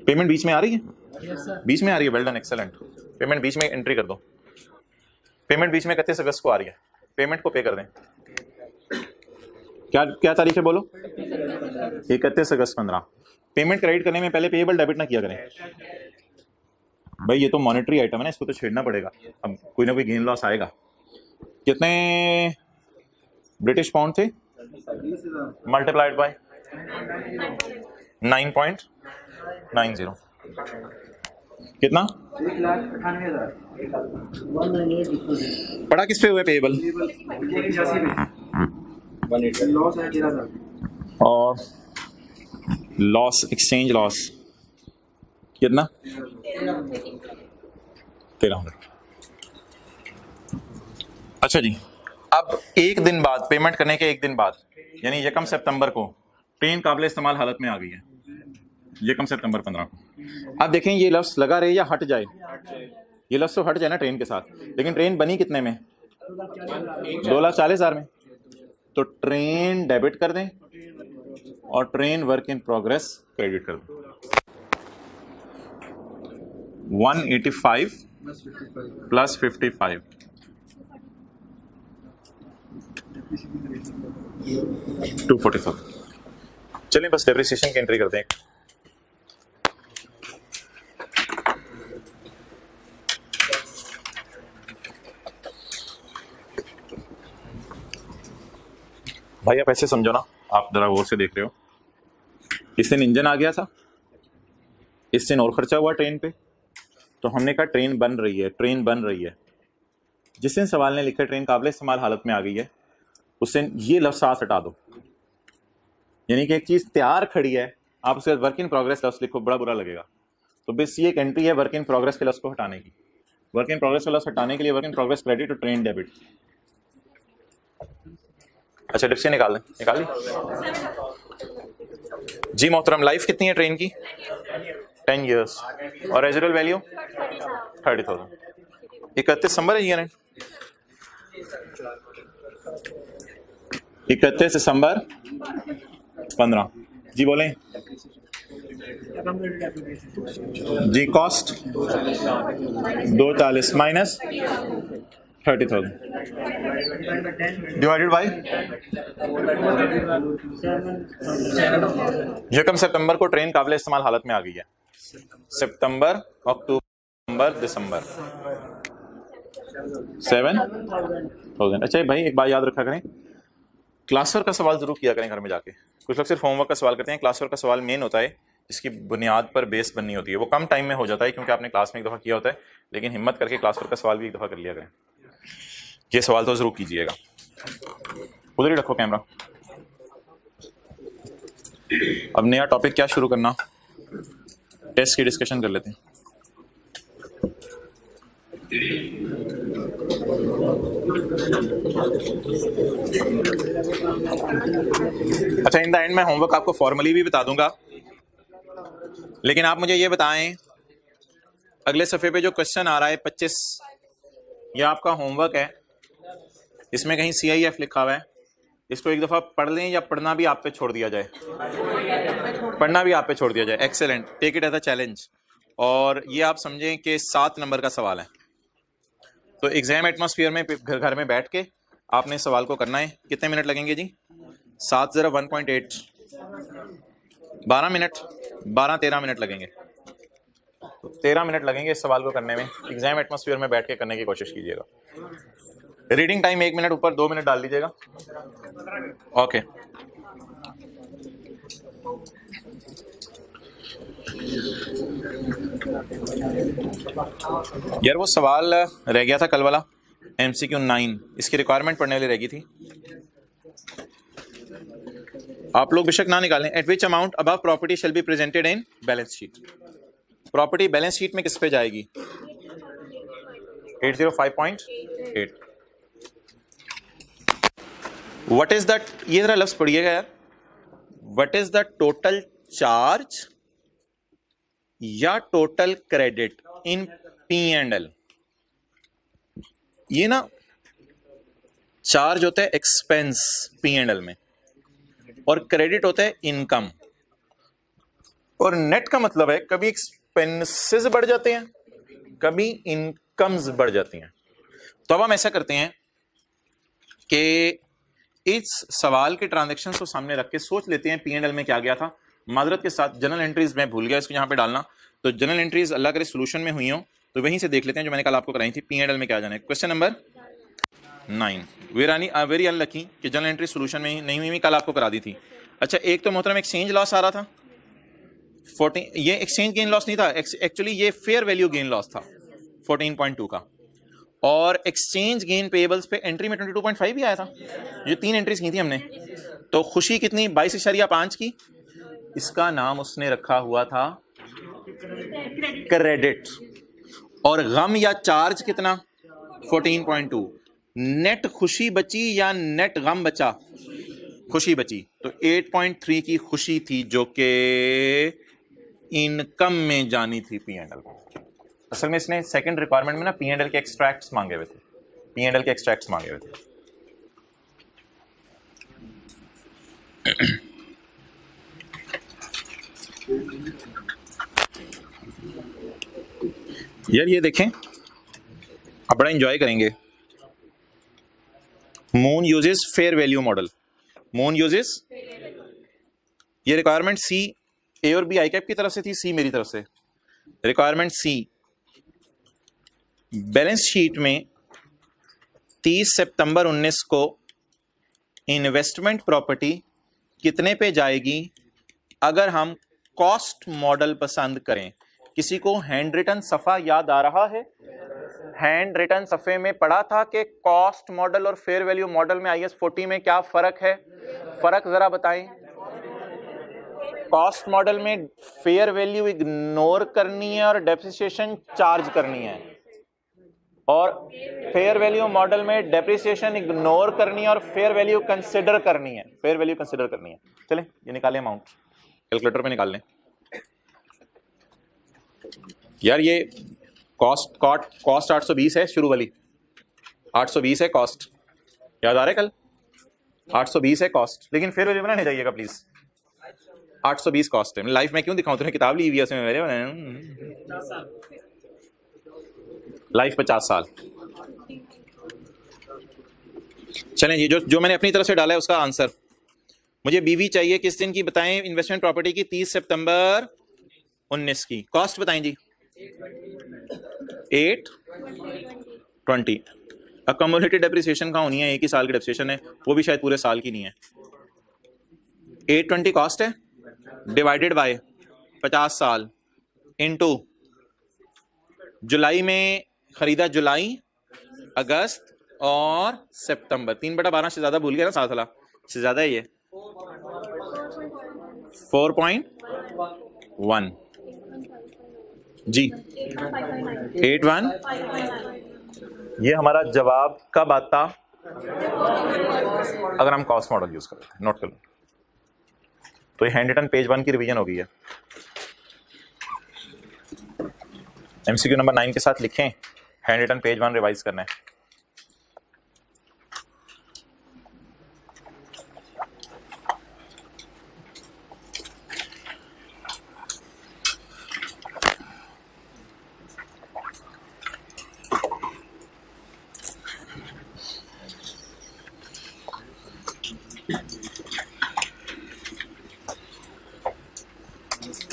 पेमेंट बीच में आ रही है? बीच में आ रही है, वेल डन, एक्सेलेंट। पेमेंट बीच में एंट्री कर दो। पेमेंट बीच में 31 अगस्त को आ रही है, पेमेंट को पे कर दें। क्या तारीख है बोलो? 31 अगस्त 15। पेमेंट क्रेडिट करने में पहले पेएबल डेबिट ना किया करें भाई, ये तो मॉनेटरी आइटम है ना, इसको तो छेड़ना पड़ेगा। अब कोई ना कोई गेन लॉस आएगा। कितने ब्रिटिश पाउंड थे? Multiplied by 9.90। कितना? 1,98,000। पड़ा किस पे हुआ पेएबल? और लॉस, एक्सचेंज लॉस कितना? 1300। अच्छा जी, अब एक दिन बाद, पेमेंट करने के एक दिन बाद, यानी 1 सितंबर को ट्रेन काबिल इस्तेमाल हालत में आ गई है, 1 सितंबर 15 को। अब देखें ये लफ्ज लगा रहे या हट जाए, ये लफ्ज तो हट जाए ना ट्रेन के साथ, लेकिन ट्रेन बनी कितने में? 2,40,000 में। तो ट्रेन डेबिट कर दें और train work in progress credit कर दें। 185 प्लस 55 247। चलिए बस डेप्रिसिएशन की एंट्री करते हैं। भाई आप ऐसे समझो ना, आप जरा गौर से देख रहे हो, इस दिन इंजन आ गया था, इस दिन और खर्चा हुआ ट्रेन पे, तो हमने कहा ट्रेन बन रही है, ट्रेन बन रही है। जिस दिन सवाल ने लिखा ट्रेन काबिल इस्तेमाल हालत में आ गई है, उस दिन ये लफ्ज साथ हटा दो, यानी कि एक चीज तैयार खड़ी है, आप उसके वर्क इन प्रोग्रेस लफ्ज लिखो, बड़ा बुरा लगेगा। तो बस ये एक एंट्री है वर्क इन प्रोग्रेस के लफ्ज को हटाने की। वर्क इन प्रोग्रेस का लफ्ज हटाने के लिए वर्क इन प्रोग्रेस क्रेडिट और ट्रेन डेबिट। अच्छा डिप्सी निकाल लें, निकाल ली जी मोहतरम। लाइफ कितनी है ट्रेन की? 10 years। और रेजिडुअल वैल्यू 30,000। 31 दिसंबर है ईयर एंड, 31 दिसंबर 15 जी बोलें जी। कॉस्ट 240 माइनस 30,000 डिवाइडेड बाई 1 सितंबर को ट्रेन काबिल इस्तेमाल हालत में आ गई है। सितंबर, अक्टूबर, दिसंबर 7,000। अच्छा भाई एक बात याद रखा करें, क्लास वर्क का सवाल जरूर किया करें घर में जाके। कुछ लोग सिर्फ होमवर्क का सवाल करते हैं, क्लास वर्क का सवाल मेन होता है जिसकी बुनियाद पर बेस बननी होती है। वो कम टाइम में हो जाता है क्योंकि आपने क्लास में एक दफ़ा किया होता है, लेकिन हिम्मत करके क्लास वर्क का सवाल भी एक दफ़ा कर लिया करें। ये सवाल तो जरूर कीजिएगा। उधर ही रखो कैमरा। अब नया टॉपिक क्या शुरू करना, टेस्ट की डिस्कशन कर लेते हैं। अच्छा इन द एंड मैं होमवर्क आपको फॉर्मली भी बता दूंगा, लेकिन आप मुझे ये बताएं अगले सफ़े पे जो क्वेश्चन आ रहा है 25, ये आपका होमवर्क है, इसमें कहीं CIF लिखा हुआ है, इसको एक दफ़ा पढ़ लें या पढ़ना भी आप पे छोड़ दिया जाए? पढ़ना भी आप पे छोड़ दिया जाए। Excellent, take it as a challenge. और ये आप समझें कि 7 नंबर का सवाल है। तो एग्जाम एटमॉस्फेयर में घर में बैठ के आपने सवाल को करना है। कितने मिनट लगेंगे जी? 7 0 1.8 12 मिनट, 12-13 मिनट लगेंगे। तो 13 मिनट लगेंगे इस सवाल को करने में। एग्जाम एटमॉस्फेयर में बैठ के करने की कोशिश कीजिएगा। रीडिंग टाइम 1 मिनट ऊपर 2 मिनट डाल दीजिएगा। ओके यार वो सवाल रह गया था कल वाला MCQ 9, इसकी रिक्वायरमेंट पढ़ने वाली रह गई थी। आप लोग बेशक ना निकालें। Eight which amount above property shall be presented in balance sheet. Property balance sheet में किस पे जाएगी? 805.8। व्हाट इज दैट, ये जरा लफ्ज पढ़िएगा यार। What is the total charge या टोटल क्रेडिट इन P&L? ये ना चार्ज होता है एक्सपेंस P&L में, और क्रेडिट होता है इनकम। और नेट का मतलब है कभी एक्सपेंसेस बढ़ जाते हैं, कभी इनकम्स बढ़ जाती हैं। तो अब हम ऐसा करते हैं कि इस सवाल के ट्रांजैक्शन को सामने रख के सोच लेते हैं P&L में क्या गया था। माजरत के साथ जनरल एंट्रीज मैं भूल गया इसको यहाँ पे डालना, तो जनरल एंट्रीज अल्लाह करे सोल्यूशन में हुई हो तो वहीं से देख लेते हैं जो मैंने कल आपको कराई थी। P&L में क्या जाना है। Question number 9। वेरी अनलकी कि जनरल एंट्री सोल्यूशन में नहीं हुई, कल आपको करा दी थी। अच्छा एक तो मोहतरम एक्सचेंज लॉस आ रहा था 14, ये एक्सचेंज गेन लॉस नहीं था, एक्चुअली ये फेयर वैल्यू गेन लॉस था 14.2 का। और एक्सचेंज गेन पेएबल्स पे एंट्री में 22.5 भी आया था। ये 3 एंट्रीज की थी हमने। तो खुशी कितनी? 22.5 की। इसका नाम उसने रखा हुआ था क्रेडिट। और गम या चार्ज कितना? 14.2। नेट खुशी बची या नेट गम बचा? खुशी बची। तो 8.3 की खुशी थी जो कि इनकम में जानी थी P&L। असल में इसने सेकंड रिक्वायरमेंट में ना P&L के एक्सट्रैक्ट्स मांगे हुए थे, P&L के एक्सट्रैक्ट्स मांगे हुए थे। यार ये देखें, आप बड़ा एंजॉय करेंगे। Moon uses fair value model, moon uses, ये रिक्वायरमेंट सी ए और बी आई कैप की तरफ से थी, सी मेरी तरफ से। रिक्वायरमेंट सी, बैलेंस शीट में 30 सितंबर 19 को इन्वेस्टमेंट प्रॉपर्टी कितने पे जाएगी अगर हम कॉस्ट मॉडल पसंद करें? किसी को हैंड रिटन सफा याद आ रहा है? हैंड रिटन सफे में पढ़ा था कि कॉस्ट मॉडल और फेयर वैल्यू मॉडल में IAS 40 में क्या फर्क है? फर्क जरा बताएं। कॉस्ट मॉडल में फेयर वैल्यू इग्नोर करनी है और डेप्रिसिएशन चार्ज करनी है, और फेयर वैल्यू मॉडल में डेप्रिसिएशन इग्नोर करनी है और फेयर वैल्यू कंसिडर करनी है, फेयर वैल्यू कंसिडर करनी है। चलें ये निकालें, अमाउंट कैलकुलेटर पे निकाल लें। यार ये कॉस्ट 820 है, शुरू वाली 820 है कॉस्ट, याद आ रहा है? कल 820 है कॉस्ट, लेकिन फेयर वैल्यू बनाने जाइएगा प्लीज। 820 कॉस्ट है। मैं लाइफ में क्यों दिखाऊं तुम्हें, किताब ली हुई है उसमें मेरे, लाइफ 50 साल। चलें ये जो मैंने अपनी तरफ से डाला है उसका आंसर मुझे बीवी चाहिए किस दिन की बताएं? इन्वेस्टमेंट प्रॉपर्टी की 30 सितंबर 19 की। कॉस्ट बताएं जी। 820। अकम्युलेटेड डेप्रिसिएशन का होनी है, एक ही साल की डेप्रिसिएशन है, वो भी शायद पूरे साल की नहीं है। 820 कॉस्ट है, डिवाइडेड बाय 50 साल, इनटू जुलाई में खरीदा, जुलाई, अगस्त और सितंबर। 3/12 से ज्यादा भूल गया ना, 7 साल से ज्यादा है ये। 4.1 जी 81। ये हमारा जवाब कब आता? अगर हम कॉस्ट मॉडल यूज करते हैं। नोट कर लो। तो ये हैंड रिटन पेज 1 की रिवीजन हो गई है। MCQ नंबर 9 के साथ लिखें, हैंड रिटन पेज 1 रिवाइज करना है।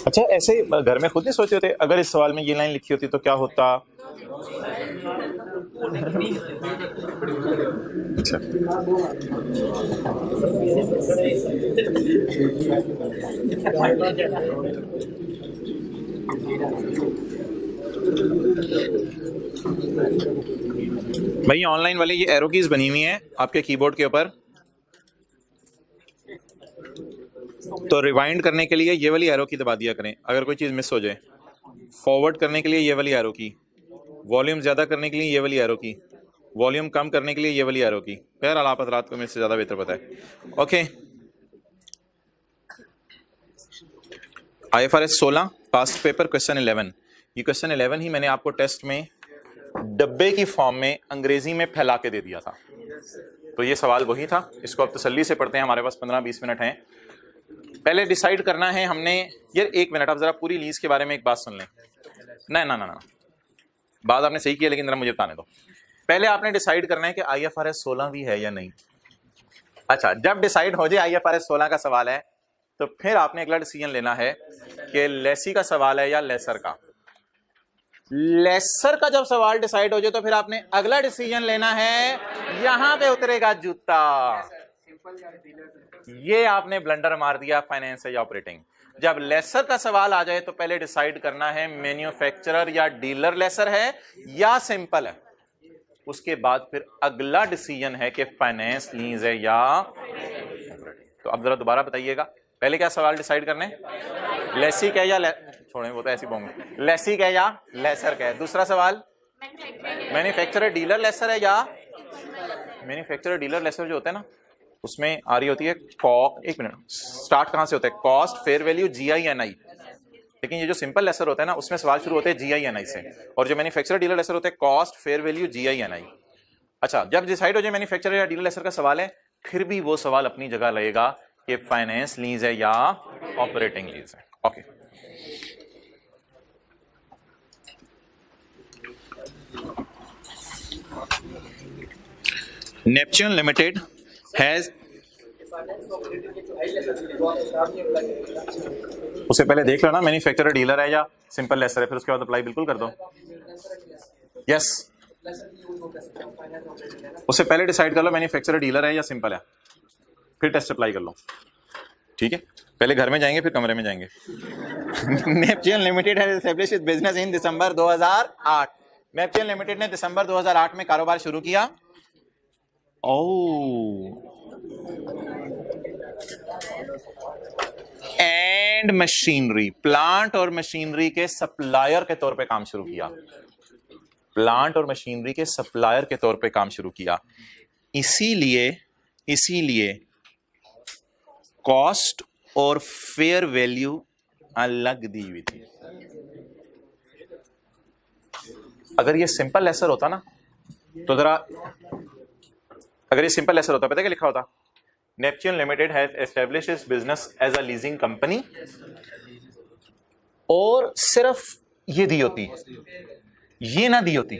अच्छा, ऐसे घर में खुद नहीं सोचते होते अगर इस सवाल में ये लाइन लिखी होती तो क्या होता? अच्छा, भाई ऑनलाइन वाले ये एरो कीज बनी हुई हैं आपके कीबोर्ड के ऊपर, तो रिवाइंड करने के लिए ये वाली एरो की दबा दिया करें अगर कोई चीज मिस हो जाए। फॉरवर्ड करने के लिए ये वाली एरो की, वॉल्यूम ज्यादा करने के लिए ये वाली एरो की, वॉल्यूम कम करने के लिए ये वाली एरो की। यार आप रात को मेरे से ज्यादा बेहतर पता है। Okay, IFRS 16 past paper question 11। ये क्वेश्चन 11 ही मैंने आपको टेस्ट में डब्बे की फॉर्म में अंग्रेजी में फैला के दे दिया था। तो ये सवाल वही था, इसको अब तसल्ली से पढ़ते हैं, हमारे पास 15-20 मिनट हैं। पहले डिसाइड करना है हमने, यार 1 मिनट आप जरा पूरी लीज के बारे में एक बात सुन लें। ना, बात आपने सही किया, लेकिन जरा मुझे बताने दो। पहले आपने डिसाइड करना है कि IFRS 16 भी है या नहीं। अच्छा, जब डिसाइड हो जाए IFRS 16 का सवाल है, तो फिर आपने अगला डिसीजन लेना है कि लेसी का सवाल है या लेसर का। लेसर का जब सवाल डिसाइड हो जाए तो फिर आपने अगला डिसीजन लेना है, यहां पे उतरेगा जूता। ये आपने ब्लंडर मार दिया फाइनेंस या ऑपरेटिंग। जब लेसर का सवाल आ जाए तो पहले डिसाइड करना है मैन्युफैक्चरर या डीलर लेसर है या सिंपल है। उसके बाद फिर अगला डिसीजन है कि फाइनेंस लीज है या ऑपरेटिंग। तो अब जरा दोबारा बताइएगा, पहले क्या सवाल डिसाइड करने? लेसी क्या या छोड़ें, वो तो ऐसी बोंगे। लेसी क्या या लेसर क्या है? दूसरा सवाल मैन्युफैक्चरर डीलर लेसर है या मैन्युफैक्चरर डीलर लेसर जो होता है ना, उसमें आ रही होती है एक मिनट, स्टार्ट कहाँ से होता है? Cost, fair value, GI/NI। लेकिन ये जो सिंपल लेसर होता है ना, उसमें सवाल शुरू होते हैं GI/NI से, और जो मैन्युफैक्चरर डीलर लेसर होते हैं कॉस्ट, फेयर वैल्यू, GI/NI। अच्छा, जब डिसाइड हो जाए मैन्युफैक्चरर या डीलर लेसर का सवाल है, फिर भी वो सवाल अपनी जगह लगेगा कि फाइनेंस लीज है या ऑपरेटिंग लीज है। ओके, नेपच्यून लिमिटेड हैज, उसे पहले देख लो ना मैन्युफैक्चरर डीलर है या सिंपल लेसर है, फिर उसके बाद अप्लाई बिल्कुल कर दो। यस, उससे पहले डिसाइड कर लो मैन्युफैक्चरर डीलर है या सिंपल है, फिर टेस्ट अप्लाई कर लो। ठीक है, पहले घर में जाएंगे फिर कमरे में जाएंगे। Neptune limited has established its business in December 2008। Neptune limited ने दिसंबर 2008 में कारोबार शुरू किया। एंड मशीनरी, प्लांट और मशीनरी के सप्लायर के तौर पे काम शुरू किया। प्लांट और मशीनरी के सप्लायर के तौर पे काम शुरू किया। इसीलिए कॉस्ट और फेयर वैल्यू अलग दी हुई थी। अगर ये सिंपल लेसर होता ना, तो जरा, अगर ये सिंपल लेसर होता, पता क्या लिखा होता? Neptune limited has established its business as a leasing company, और सिर्फ ये दी होती, ये ना दी होती।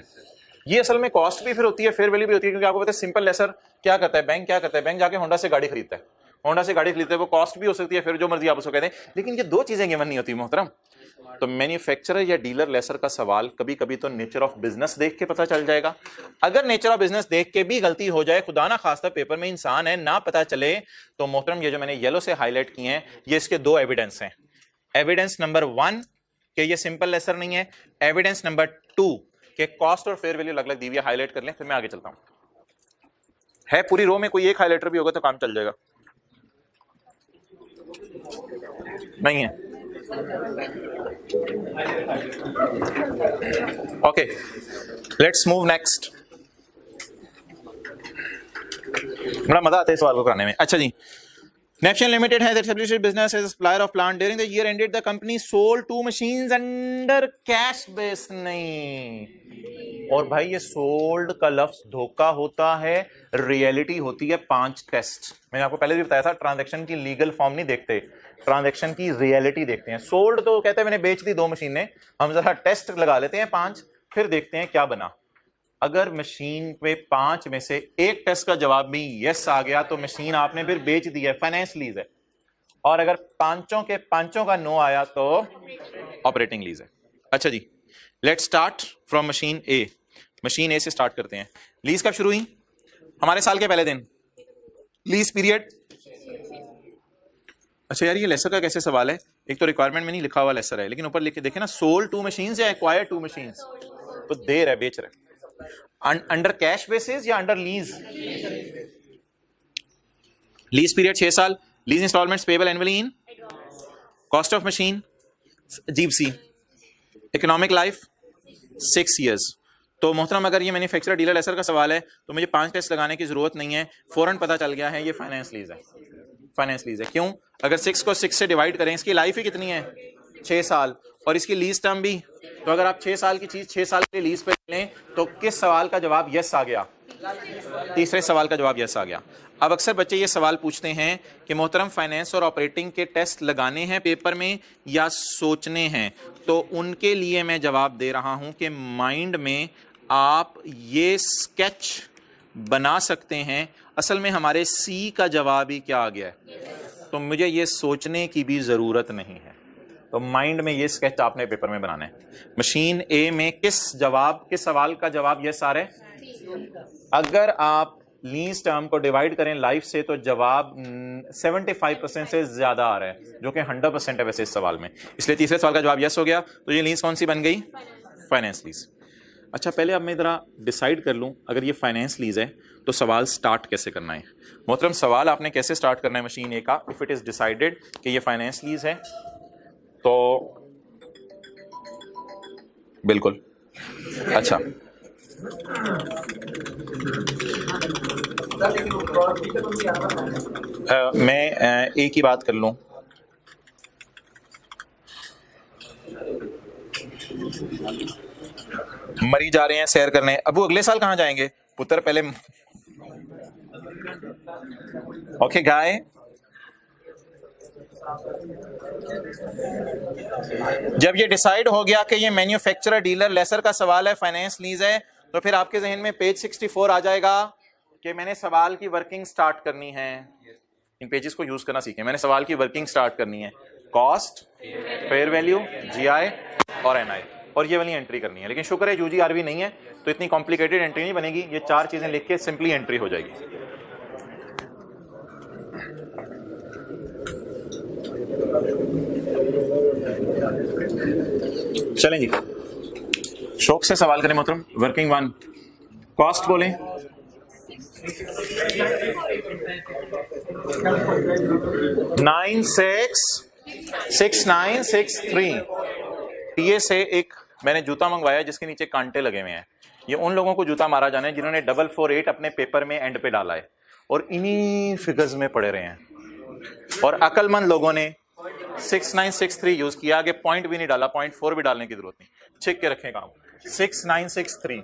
ये असल में कॉस्ट भी फिर होती है, फेयर वैल्यू भी होती है, क्योंकि आपको पता है सिंपल लेसर क्या करता है, बैंक क्या करता है, बैंक जाके होंडा से गाड़ी खरीदता है, होंडा से गाड़ी खरीदते हैं, वो कॉस्ट भी हो सकती है, फिर जो मर्जी आप उसको कहते हैं, लेकिन ये दो चीजें गिवन नहीं होती मोहतरम। तो मैन्युफैक्चरर या डीलर लेसर का सवाल कभी कभी तो नेचर ऑफ बिजनेस देख के पता चल जाएगा। अगर नेचर ऑफ बिजनेस देख के भी गलती हो जाए, खुदा ना खास्ता पेपर में इंसान है, ना पता चले, तो मोहतरम ये जो मैंने येलो से हाईलाइट किए हैं, ये इसके दो एविडेंस हैं। एविडेंस नंबर 1 कि ये सिंपल लेसर नहीं है, एविडेंस नंबर 2 कि कॉस्ट और फेयर वैल्यू अलग अलग दी हुई है। हाईलाइट कर लें, फिर मैं आगे चलता हूं। है पूरी रो में कोई एक हाईलाइटर भी होगा तो काम चल जाएगा, नहीं है? Okay, let's move next. बड़ा मजा आता है सवाल को कराने में। अच्छा जी, Neptune limited has established business as supplier of plant during the year ended the company sold 2 machines under cash base. नहीं, और भाई ये सोल्ड का लफ्ज धोखा होता है, रियलिटी होती है 5 टेस्ट। मैंने आपको पहले भी बताया था, ट्रांजैक्शन की लीगल फॉर्म नहीं देखते, ट्रांजैक्शन की रियलिटी देखते हैं। सोल्ड तो कहते हैं मैंने बेच दी 2 मशीनें, हम जरा टेस्ट लगा लेते हैं 5, फिर देखते हैं क्या बना। अगर मशीन पे 5 में से एक टेस्ट का जवाब भी यस आ गया तो मशीन आपने फिर बेच दी है, फाइनेंस लीज है। और अगर 5 का नो आया तो ऑपरेटिंग लीज है। अच्छा जी, let's start from machine A. Machine A से स्टार्ट करते हैं। लीज कब शुरू हुई? हमारे साल के पहले दिन। लीज पीरियड, अच्छा यार ये लेसर का कैसे सवाल है? एक तो रिक्वायरमेंट में नहीं लिखा हुआ लेसर है, लेकिन ऊपर लिख के देखे ना, सोल्ड 2 मशीन्स या एक्वायर्ड 2 मशीन्स, तो देर है, बेच रहे। अंडर कैश बेसिस या अंडर लीज? लीज पीरियड 6 साल। Lease instalments payable annually in? Cost of machine अजीब सी। Economic life 6 years. तो मोहतरम अगर ये मैन्युफैक्चरर डीलर लेसर का सवाल है तो मुझे 5 टेस्ट लगाने की जरूरत नहीं है, फौरन पता चल गया है ये फाइनेंस लीज है। फाइनेंस लीज है क्यों? अगर 6 को 6 से डिवाइड करें, इसकी लाइफ ही कितनी है? 6 साल, और इसकी लीज टर्म भी। तो अगर आप 6 साल की चीज 6 साल के लीज पे लें तो किस सवाल का जवाब यस आ गया? तीसरे सवाल का जवाब यस आ गया। अब अक्सर बच्चे ये सवाल पूछते हैं कि मोहतरम फाइनेंस और ऑपरेटिंग के टेस्ट लगाने हैं पेपर में या सोचने हैं, तो उनके लिए मैं जवाब दे रहा हूं कि माइंड में आप ये स्केच बना सकते हैं। असल में हमारे सी का जवाब ही क्या आ गया है, तो मुझे ये सोचने की भी जरूरत नहीं है। तो माइंड में ये स्केच आपने पेपर में बनाना है। मशीन ए में किस सवाल का जवाब यस आ रहा है? अगर आप लीज टर्म को डिवाइड करें लाइफ से तो जवाब 75% से ज्यादा आ रहा है, जो कि 100% है वैसे इस सवाल में। इसलिए तीसरे सवाल का जवाब यस हो गया। तो ये लीज कौन सी बन गई? Finance lease. अच्छा, पहले अब मैं जरा डिसाइड कर लूं, अगर ये फाइनेंस लीज है तो सवाल स्टार्ट कैसे करना है। मोहतरम सवाल आपने कैसे स्टार्ट करना है मशीन ए का? इफ इट इज डिसाइडेड कि ये फाइनेंस लीज है तो बिल्कुल। अच्छा, मैं एक ही बात कर लूं, मरी जा रहे हैं सैर करने, अबू अगले साल कहां जाएंगे पुत्र, पहले ओके गाय। जब ये डिसाइड हो गया कि ये मैन्युफैक्चरर डीलर लेसर का सवाल है, फाइनेंस लीज है, तो फिर आपके जहन में पेज 64 आ जाएगा कि मैंने सवाल की वर्किंग स्टार्ट करनी है। इन पेजेस को यूज करना सीखें। मैंने सवाल की वर्किंग स्टार्ट करनी है, कॉस्ट, फेयर वैल्यू, जीआई और एनआई, और ये वाली एंट्री करनी है। लेकिन शुक्र है यूजीआरवी नहीं है तो इतनी कॉम्प्लिकेटेड एंट्री नहीं बनेगी, ये चार चीजें लिख के सिंपली एंट्री हो जाएगी। चलें जी, शौक से सवाल करें मोहतरम। वर्किंग वन, कॉस्ट बोलें। 966963। टीए से एक मैंने जूता मंगवाया जिसके नीचे कांटे लगे हुए हैं। ये उन लोगों को जूता मारा जाना है जिन्होंने 448 अपने पेपर में एंड पे डाला है और इन्हीं फिगर्स में पड़े रहे हैं, और अकलमंद लोगों ने 6963 यूज किया, आगे पॉइंट भी नहीं डाला, 0.4 भी डालने की जरूरत नहीं, छिक के रखें काम। 6963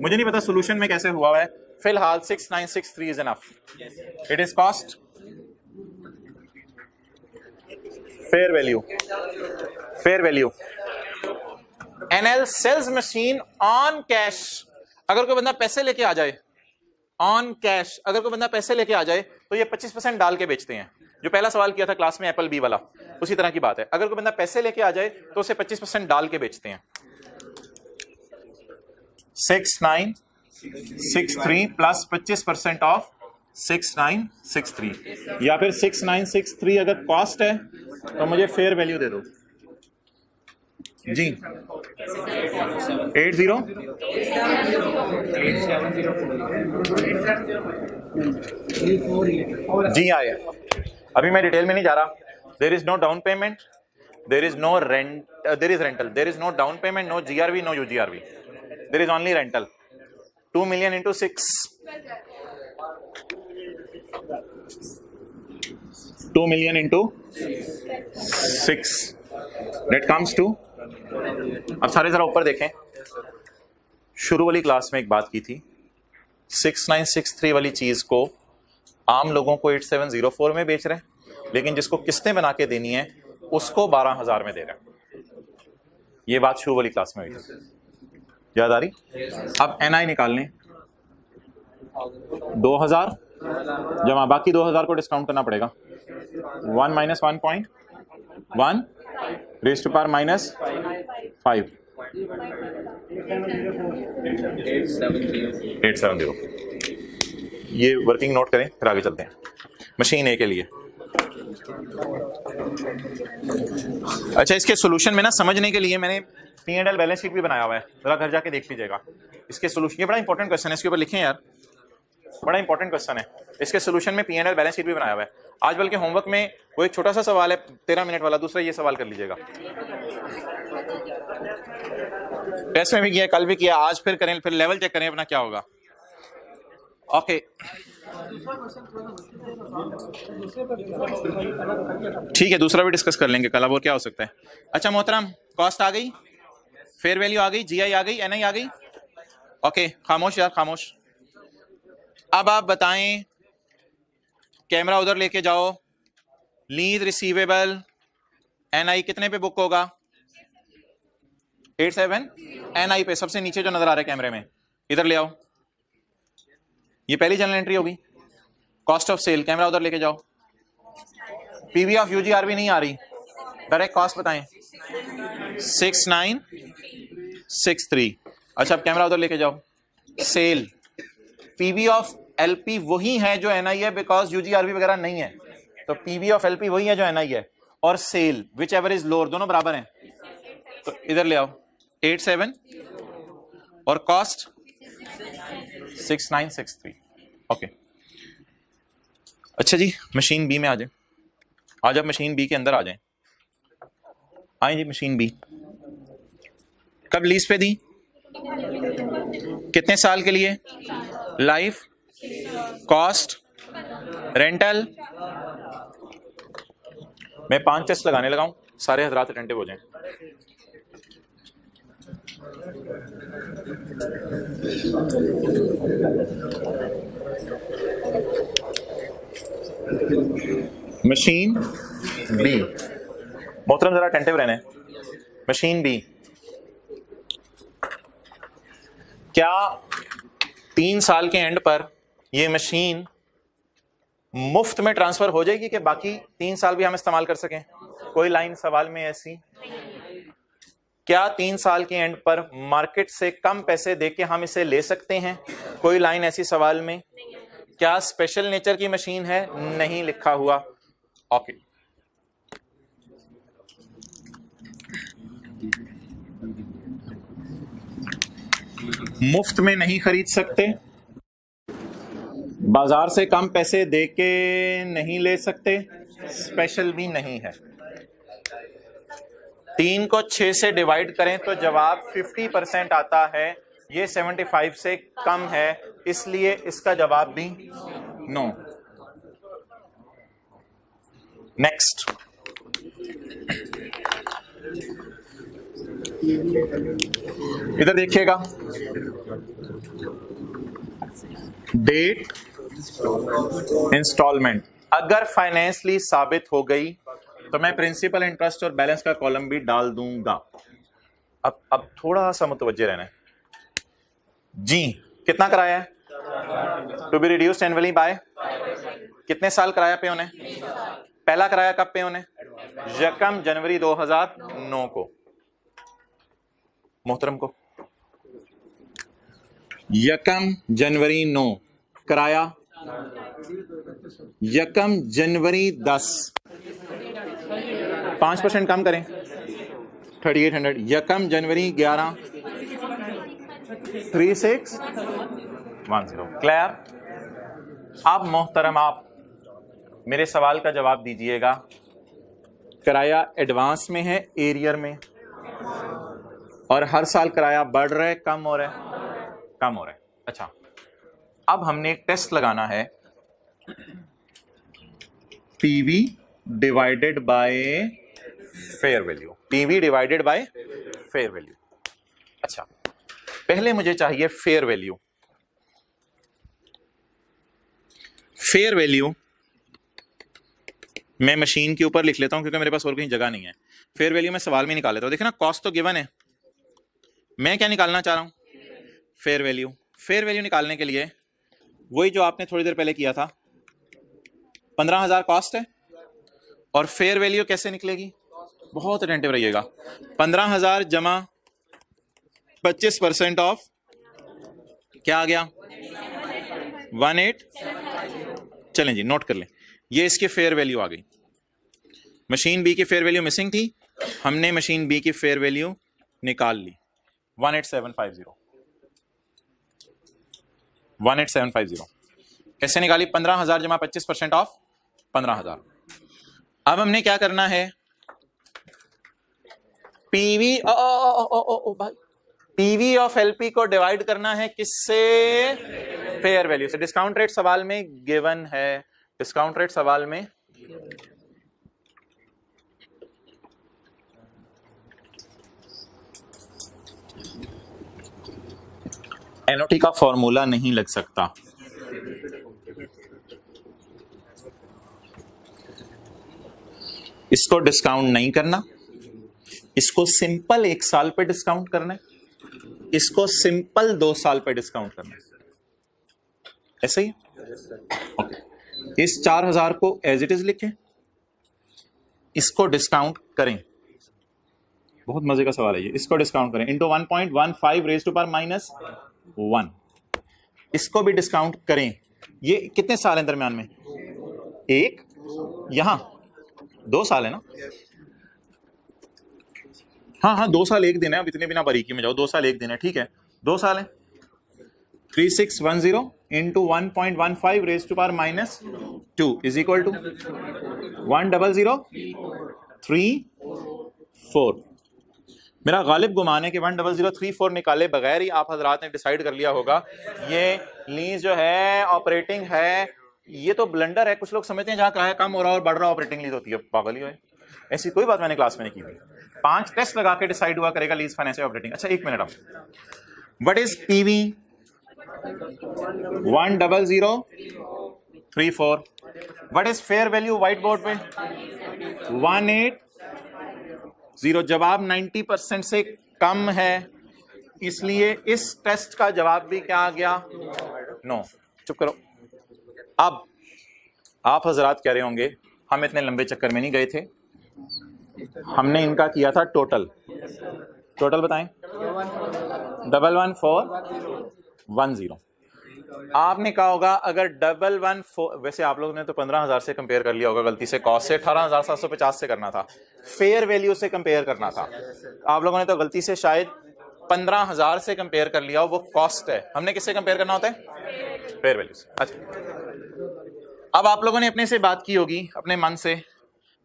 मुझे नहीं पता सोल्यूशन में कैसे हुआ है, फिलहाल 6963 is enough. It is cost, fair value, fair value. NL sells machine on cash. अगर कोई बंदा पैसे लेके आ जाए, ऑन कैश, अगर कोई बंदा पैसे लेके आ जाए तो ये 25% डाल के बेचते हैं। जो पहला सवाल किया था क्लास में एप्पल बी वाला, उसी तरह की बात है। अगर कोई बंदा पैसे लेके आ जाए तो उसे 25% डाल के बेचते हैं। 6963 प्लस 25% ऑफ 6963, या फिर 6963 अगर कॉस्ट है तो मुझे फेयर वैल्यू दे दो जी। 80 जी आए। अभी मैं डिटेल में नहीं जा रहा। There is no down payment, there is no rent, there is rental, there is no down payment, no GRV, no UGRV, there is only rental. 2 million into 6, 2 million into 6, that comes to, अब सारे जरा ऊपर देखें। शुरू वाली क्लास में एक बात की थी, 6963 वाली चीज को आम लोगों को 8704 में बेच रहे हैं, लेकिन जिसको किस्तें बना के देनी है उसको 12,000 में दे रहे हैं। ये बात शुरू वाली क्लास में हुई थी, याद आ रही? अब एनआई निकाल लें। 2000 जमा बाकी 2000 को डिस्काउंट करना पड़ेगा। 1 minus 1.1 रेज़ टू पावर -5, 870। ये वर्किंग नोट करें, फिर आगे चलते हैं मशीन ए के लिए। अच्छा, इसके सॉल्यूशन में ना समझने के लिए मैंने P&L बैलेंस शीट भी बनाया हुआ है, जरा घर जाके देख लीजिएगा। इसके सॉल्यूशन, ये बड़ा इंपॉर्टेंट क्वेश्चन है, इसके ऊपर लिखें यार, बड़ा इंपॉर्टेंट क्वेश्चन है। इसके सॉल्यूशन में P&L बैलेंस शीट भी बनाया हुआ है। आज बल्कि होमवर्क में वो एक छोटा सा सवाल है 13 मिनट वाला, दूसरा ये सवाल कर लीजिएगा। टेस्ट में भी किया, कल भी किया, आज फिर करें, फिर लेवल चेक करें अपना क्या होगा। ओके, ठीक है, दूसरा भी डिस्कस कर लेंगे कल। अब और क्या हो सकता है। अच्छा मोहतरम, कॉस्ट आ गई, फेयर वैल्यू आ गई, जीआई आ गई, एनआई आ गई। ओके, खामोश यार, खामोश। अब आप बताएं, कैमरा उधर लेके जाओ। लीज रिसीवेबल एनआई कितने पे बुक होगा? 87 एनआई पे, सबसे नीचे जो नजर आ रहा है कैमरे में, इधर ले आओ। ये पहली जनरल एंट्री होगी। कॉस्ट ऑफ सेल, कैमरा उधर लेके जाओ। पीवी ऑफ यूजीआरवी नहीं आ रही, डायरेक्ट कॉस्ट बताएं। 6963। अच्छा, अब कैमरा उधर लेके जाओ। सेल, पीवी ऑफ एलपी वही है जो एनआई है, बिकॉज यूजीआरवी वगैरह नहीं है, तो पीवी ऑफ एलपी वही है जो एनआई है, और sale whichever is lower, दोनों बराबर हैं, तो इधर ले आओ। 87 और कॉस्ट 6963। ओके, अच्छा जी, मशीन बी में आ जाए। आज आप मशीन बी के अंदर आ जाएं। आए जी, मशीन बी कब लीज पे दी, कितने साल के लिए? Life cost, rental. मैं 5 टेस्ट लगाने लगाऊं, सारे हजरात अटेंटिव हो जाएं। मशीन बी, मोहतरम जरा अटेंटिव रहने। मशीन बी, क्या 3 साल के एंड पर ये मशीन मुफ्त में ट्रांसफर हो जाएगी कि बाकी 3 साल भी हम इस्तेमाल कर सकें? कोई लाइन सवाल में ऐसी? क्या 3 साल के एंड पर मार्केट से कम पैसे देके हम इसे ले सकते हैं? कोई लाइन ऐसी सवाल में? क्या स्पेशल नेचर की मशीन है? नहीं लिखा हुआ। ओके, मुफ्त में नहीं खरीद सकते, बाजार से कम पैसे देके नहीं ले सकते, स्पेशल भी नहीं है। 3 को 6 से डिवाइड करें तो जवाब 50% आता है। ये 75 से कम है, इसलिए इसका जवाब भी नो। नेक्स्ट, इधर देखिएगा, डेट इंस्टॉलमेंट अगर फाइनेंसली साबित हो गई तो मैं प्रिंसिपल, इंटरेस्ट और बैलेंस का कॉलम भी डाल दूंगा। अब थोड़ा सा मुतवज्जे रहना है जी। कितना कराया है? To be reduced annually by, कितने साल कराया पे उन्हें? पहला कराया कब पे उन्हें? 1 जनवरी 2009 को। मोहतरम को 1 जनवरी 9 कराया, 1 जनवरी 10, 5% कम करें, 3800। 1 जनवरी 11, 3610। क्लियर? अब मोहतरम आप मेरे सवाल का जवाब दीजिएगा। किराया एडवांस में है, एरियर में, और हर साल किराया बढ़ रहा है, कम हो रहा है? कम हो रहा है। अच्छा, अब हमने एक टेस्ट लगाना है, PV divided by fair value. PV divided by fair value. अच्छा, पहले मुझे चाहिए फेयर वैल्यू। फेयर वैल्यू मैं मशीन के ऊपर लिख लेता हूं क्योंकि मेरे पास और कहीं जगह नहीं है। फेयर वैल्यू मैं सवाल में निकाल लेता हूं। देखिए ना, कॉस्ट तो गिवन है, मैं क्या निकालना चाह रहा हूं? Fair value. फेयर वैल्यू निकालने के लिए वही जो आपने थोड़ी देर पहले किया था, 15,000 कॉस्ट है, और फेयर वैल्यू कैसे निकलेगी? बहुत अटेंटिव रहिएगा। 15,000 जमा 25% ऑफ, क्या आ गया? 18। चलें जी, नोट कर लें, ये इसकी फेयर वैल्यू आ गई। मशीन बी की फेयर वैल्यू मिसिंग थी, हमने मशीन बी की फेयर वैल्यू निकाल ली, 18750। 18750 कैसे निकाली? 15,000 जमा 25% ऑफ 15,000। अब हमने क्या करना है? पीवी पीवी ऑफ एलपी को डिवाइड करना है किससे? फेयर वैल्यू से। डिस्काउंट रेट सवाल में गिवन है, डिस्काउंट रेट सवाल में एनओटी का फॉर्मूला नहीं लग सकता। इसको डिस्काउंट नहीं करना, इसको सिंपल 1 साल पे डिस्काउंट करना है, इसको सिंपल 2 साल पे डिस्काउंट करना है। ऐसे ही ओके। इस 4,000 को एज इट इज लिखें, इसको डिस्काउंट करें। बहुत मजे का सवाल है ये। इसको डिस्काउंट करें into 1.15 raise to power minus 1। इसको भी डिस्काउंट करें। ये कितने साल हैं दरमियान में? 1, यहां 2 साल है ना? हाँ 2 साल 1 दिन है। अब इतने बिना बारीकी में जाओ, 2 साल 1 दिन है, ठीक है, 2 साल है। 3610 into 1.15 raise to power minus 2 is equal to 10034। मेरा गालिब गुमान है कि 10034 निकाले बगैर ही आप हजरात ने डिसाइड कर लिया होगा ये लीज जो है ऑपरेटिंग है। ये तो ब्लंडर है, कुछ लोग समझते हैं जहां किराया कम हो रहा और बढ़ रहा ऑपरेटिंग लीज होती है। पागल ही हो, ऐसी कोई बात मैंने क्लास में नहीं की हुई। 5 टेस्ट लगा के डिसाइड हुआ करेगा लीज फाइनेंस ऑपरेटिंग। अच्छा 1 मिनट, अब what is PV 10034, what is fair value white board पे 180। जवाब 90% से कम है, इसलिए इस टेस्ट का जवाब भी क्या आ गया, नो। चुप करो। अब आप हजरात कह रहे होंगे हम इतने लंबे चक्कर में नहीं गए थे, हमने इनका किया था टोटल बताएं 11410। आपने कहा होगा अगर 114, वैसे आप लोगों ने तो 15,000 से कंपेयर कर लिया होगा गलती से, कॉस्ट से 18,750 से करना था, फेयर वैल्यू से कंपेयर करना था। आप लोगों ने तो गलती से शायद 15,000 से कंपेयर कर लिया, वो कॉस्ट है। हमने किससे कंपेयर करना होता है, फेयर वैल्यू से। अच्छा अब आप लोगों ने अपने से बात की होगी अपने मन से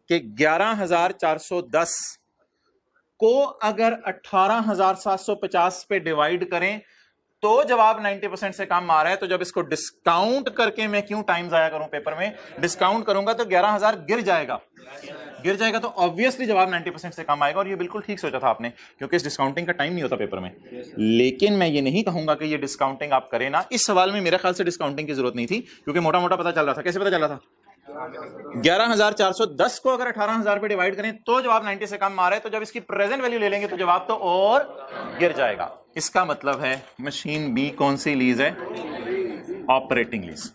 कि 11,410 को अगर 18,750 पे डिवाइड करें तो जवाब 90% से कम आ रहा है। तो जब इसको डिस्काउंट करके मैं क्यों टाइम जाया करूं, पेपर में डिस्काउंट करूंगा तो 11,000 गिर जाएगा तो ऑब्वियसली जवाब 90% से कम आएगा। और ये बिल्कुल ठीक सोचा था आपने, क्योंकि इस डिस्काउंटिंग का टाइम नहीं होता पेपर में। लेकिन मैं ये नहीं कहूंगा कि ये डिस्काउंटिंग आप करें ना। इस सवाल में मेरे ख्याल से डिस्काउंटिंग की जरूरत नहीं थी, क्योंकि मोटा मोटा पता चल रहा था। कैसे पता चल रहा था, 11,410 को अगर 18,000 पे डिवाइड करें तो जवाब 90 से कम आ रहा है। तो जब इसकी प्रेजेंट वैल्यू ले लेंगे तो जवाब तो और गिर जाएगा। इसका मतलब है मशीन बी कौन सी लीज है, ऑपरेटिंग लीज।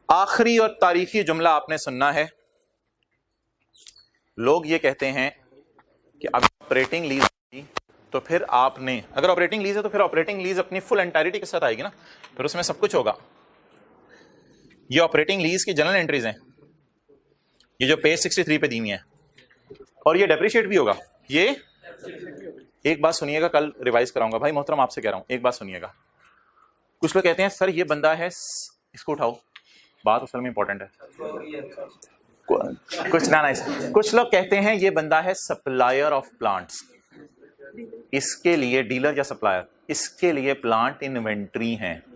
आखिरी और तारीखी जुमला आपने सुनना है। लोग ये कहते हैं कि अगर ऑपरेटिंग लीज तो फिर आपने, अगर ऑपरेटिंग लीज है तो फिर ऑपरेटिंग लीज अपनी फुल एंटायरिटी के साथ आएगी ना, फिर उसमें सब कुछ होगा। ये ऑपरेटिंग लीज की जनरल एंट्रीज हैं, ये जो पेज 63 पे दी हुई है, और ये डेप्रिशिएट भी होगा। ये एक बात सुनिएगा, कल रिवाइज कराऊंगा भाई मोहतरम, आपसे कह रहा हूं एक बात सुनिएगा। कुछ लोग कहते हैं सर ये बंदा है, इसको उठाओ, बात असल में इंपॉर्टेंट है। कुछ लोग कहते हैं ये बंदा है सप्लायर ऑफ प्लांट्स, इसके लिए डीलर या सप्लायर, इसके लिए प्लांट इन्वेंट्री है।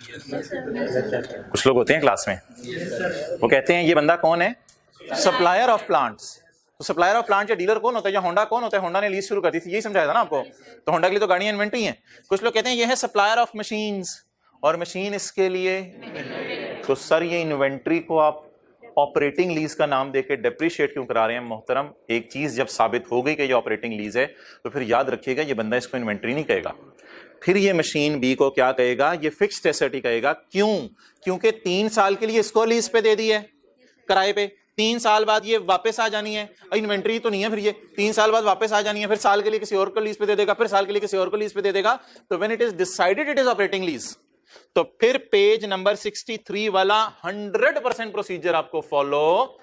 कुछ लोग होते हैं क्लास में, वो कहते हैं ये बंदा कौन है, सप्लायर ऑफ प्लांट्स। तो सप्लायर ऑफ प्लांट या डीलर कौन होता है, या होंडा कौन होता है, होंडा ने लीज शुरू कर दी थी, यही समझाया था ना आपको। तो होंडा के लिए तो गाड़ियां इन्वेंट्री हैं। कुछ लोग कहते हैं ये है सप्लायर ऑफ मशीन्स, और मशीन इसके लिए। तो सर ये इन्वेंट्री को आप ऑपरेटिंग लीज का नाम देके डेप्रिशिएट क्यों करा रहे हैं मोहतरम। एक चीज जब साबित हो गई कि ये ऑपरेटिंग लीज है तो फिर याद रखिएगा ये बंदा इसको इन्वेंट्री नहीं कहेगा, फिर ये मशीन बी को क्या कहेगा, ये फिक्स्ड एसेट ही कहेगा। क्यों, क्योंकि 3 साल के लिए इसको लीज पे दे दी है किराए पे, 3 साल बाद ये वापस आ जानी है, इन्वेंट्री तो नहीं है, फिर ये 3 साल बाद वापस आ जानी है, फिर साल के लिए किसी और को लीज पे दे देगा, फिर साल के लिए किसी और को लीज पे दे देगा। तो when it is decided it is operating lease, तो फिर पेज नंबर 63 वाला 100% प्रोसीजर आपको फॉलो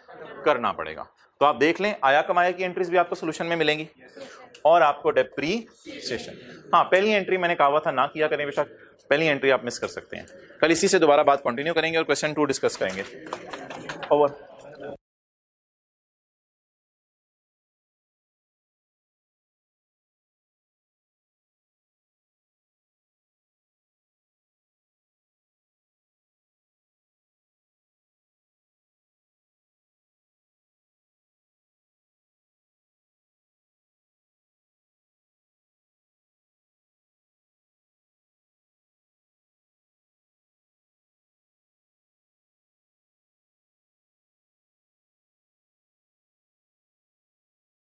करना पड़ेगा। तो आप देख लें आया कमाया की एंट्रीज भी आपको सोल्यूशन में मिलेंगी, और आपको डेप्रीसिएशन। हाँ पहली एंट्री मैंने कहा था ना किया करें, बेशक पहली एंट्री आप मिस कर सकते हैं। कल इसी से दोबारा बात कंटिन्यू करेंगे और क्वेश्चन 2 डिस्कस करेंगे। ओवर।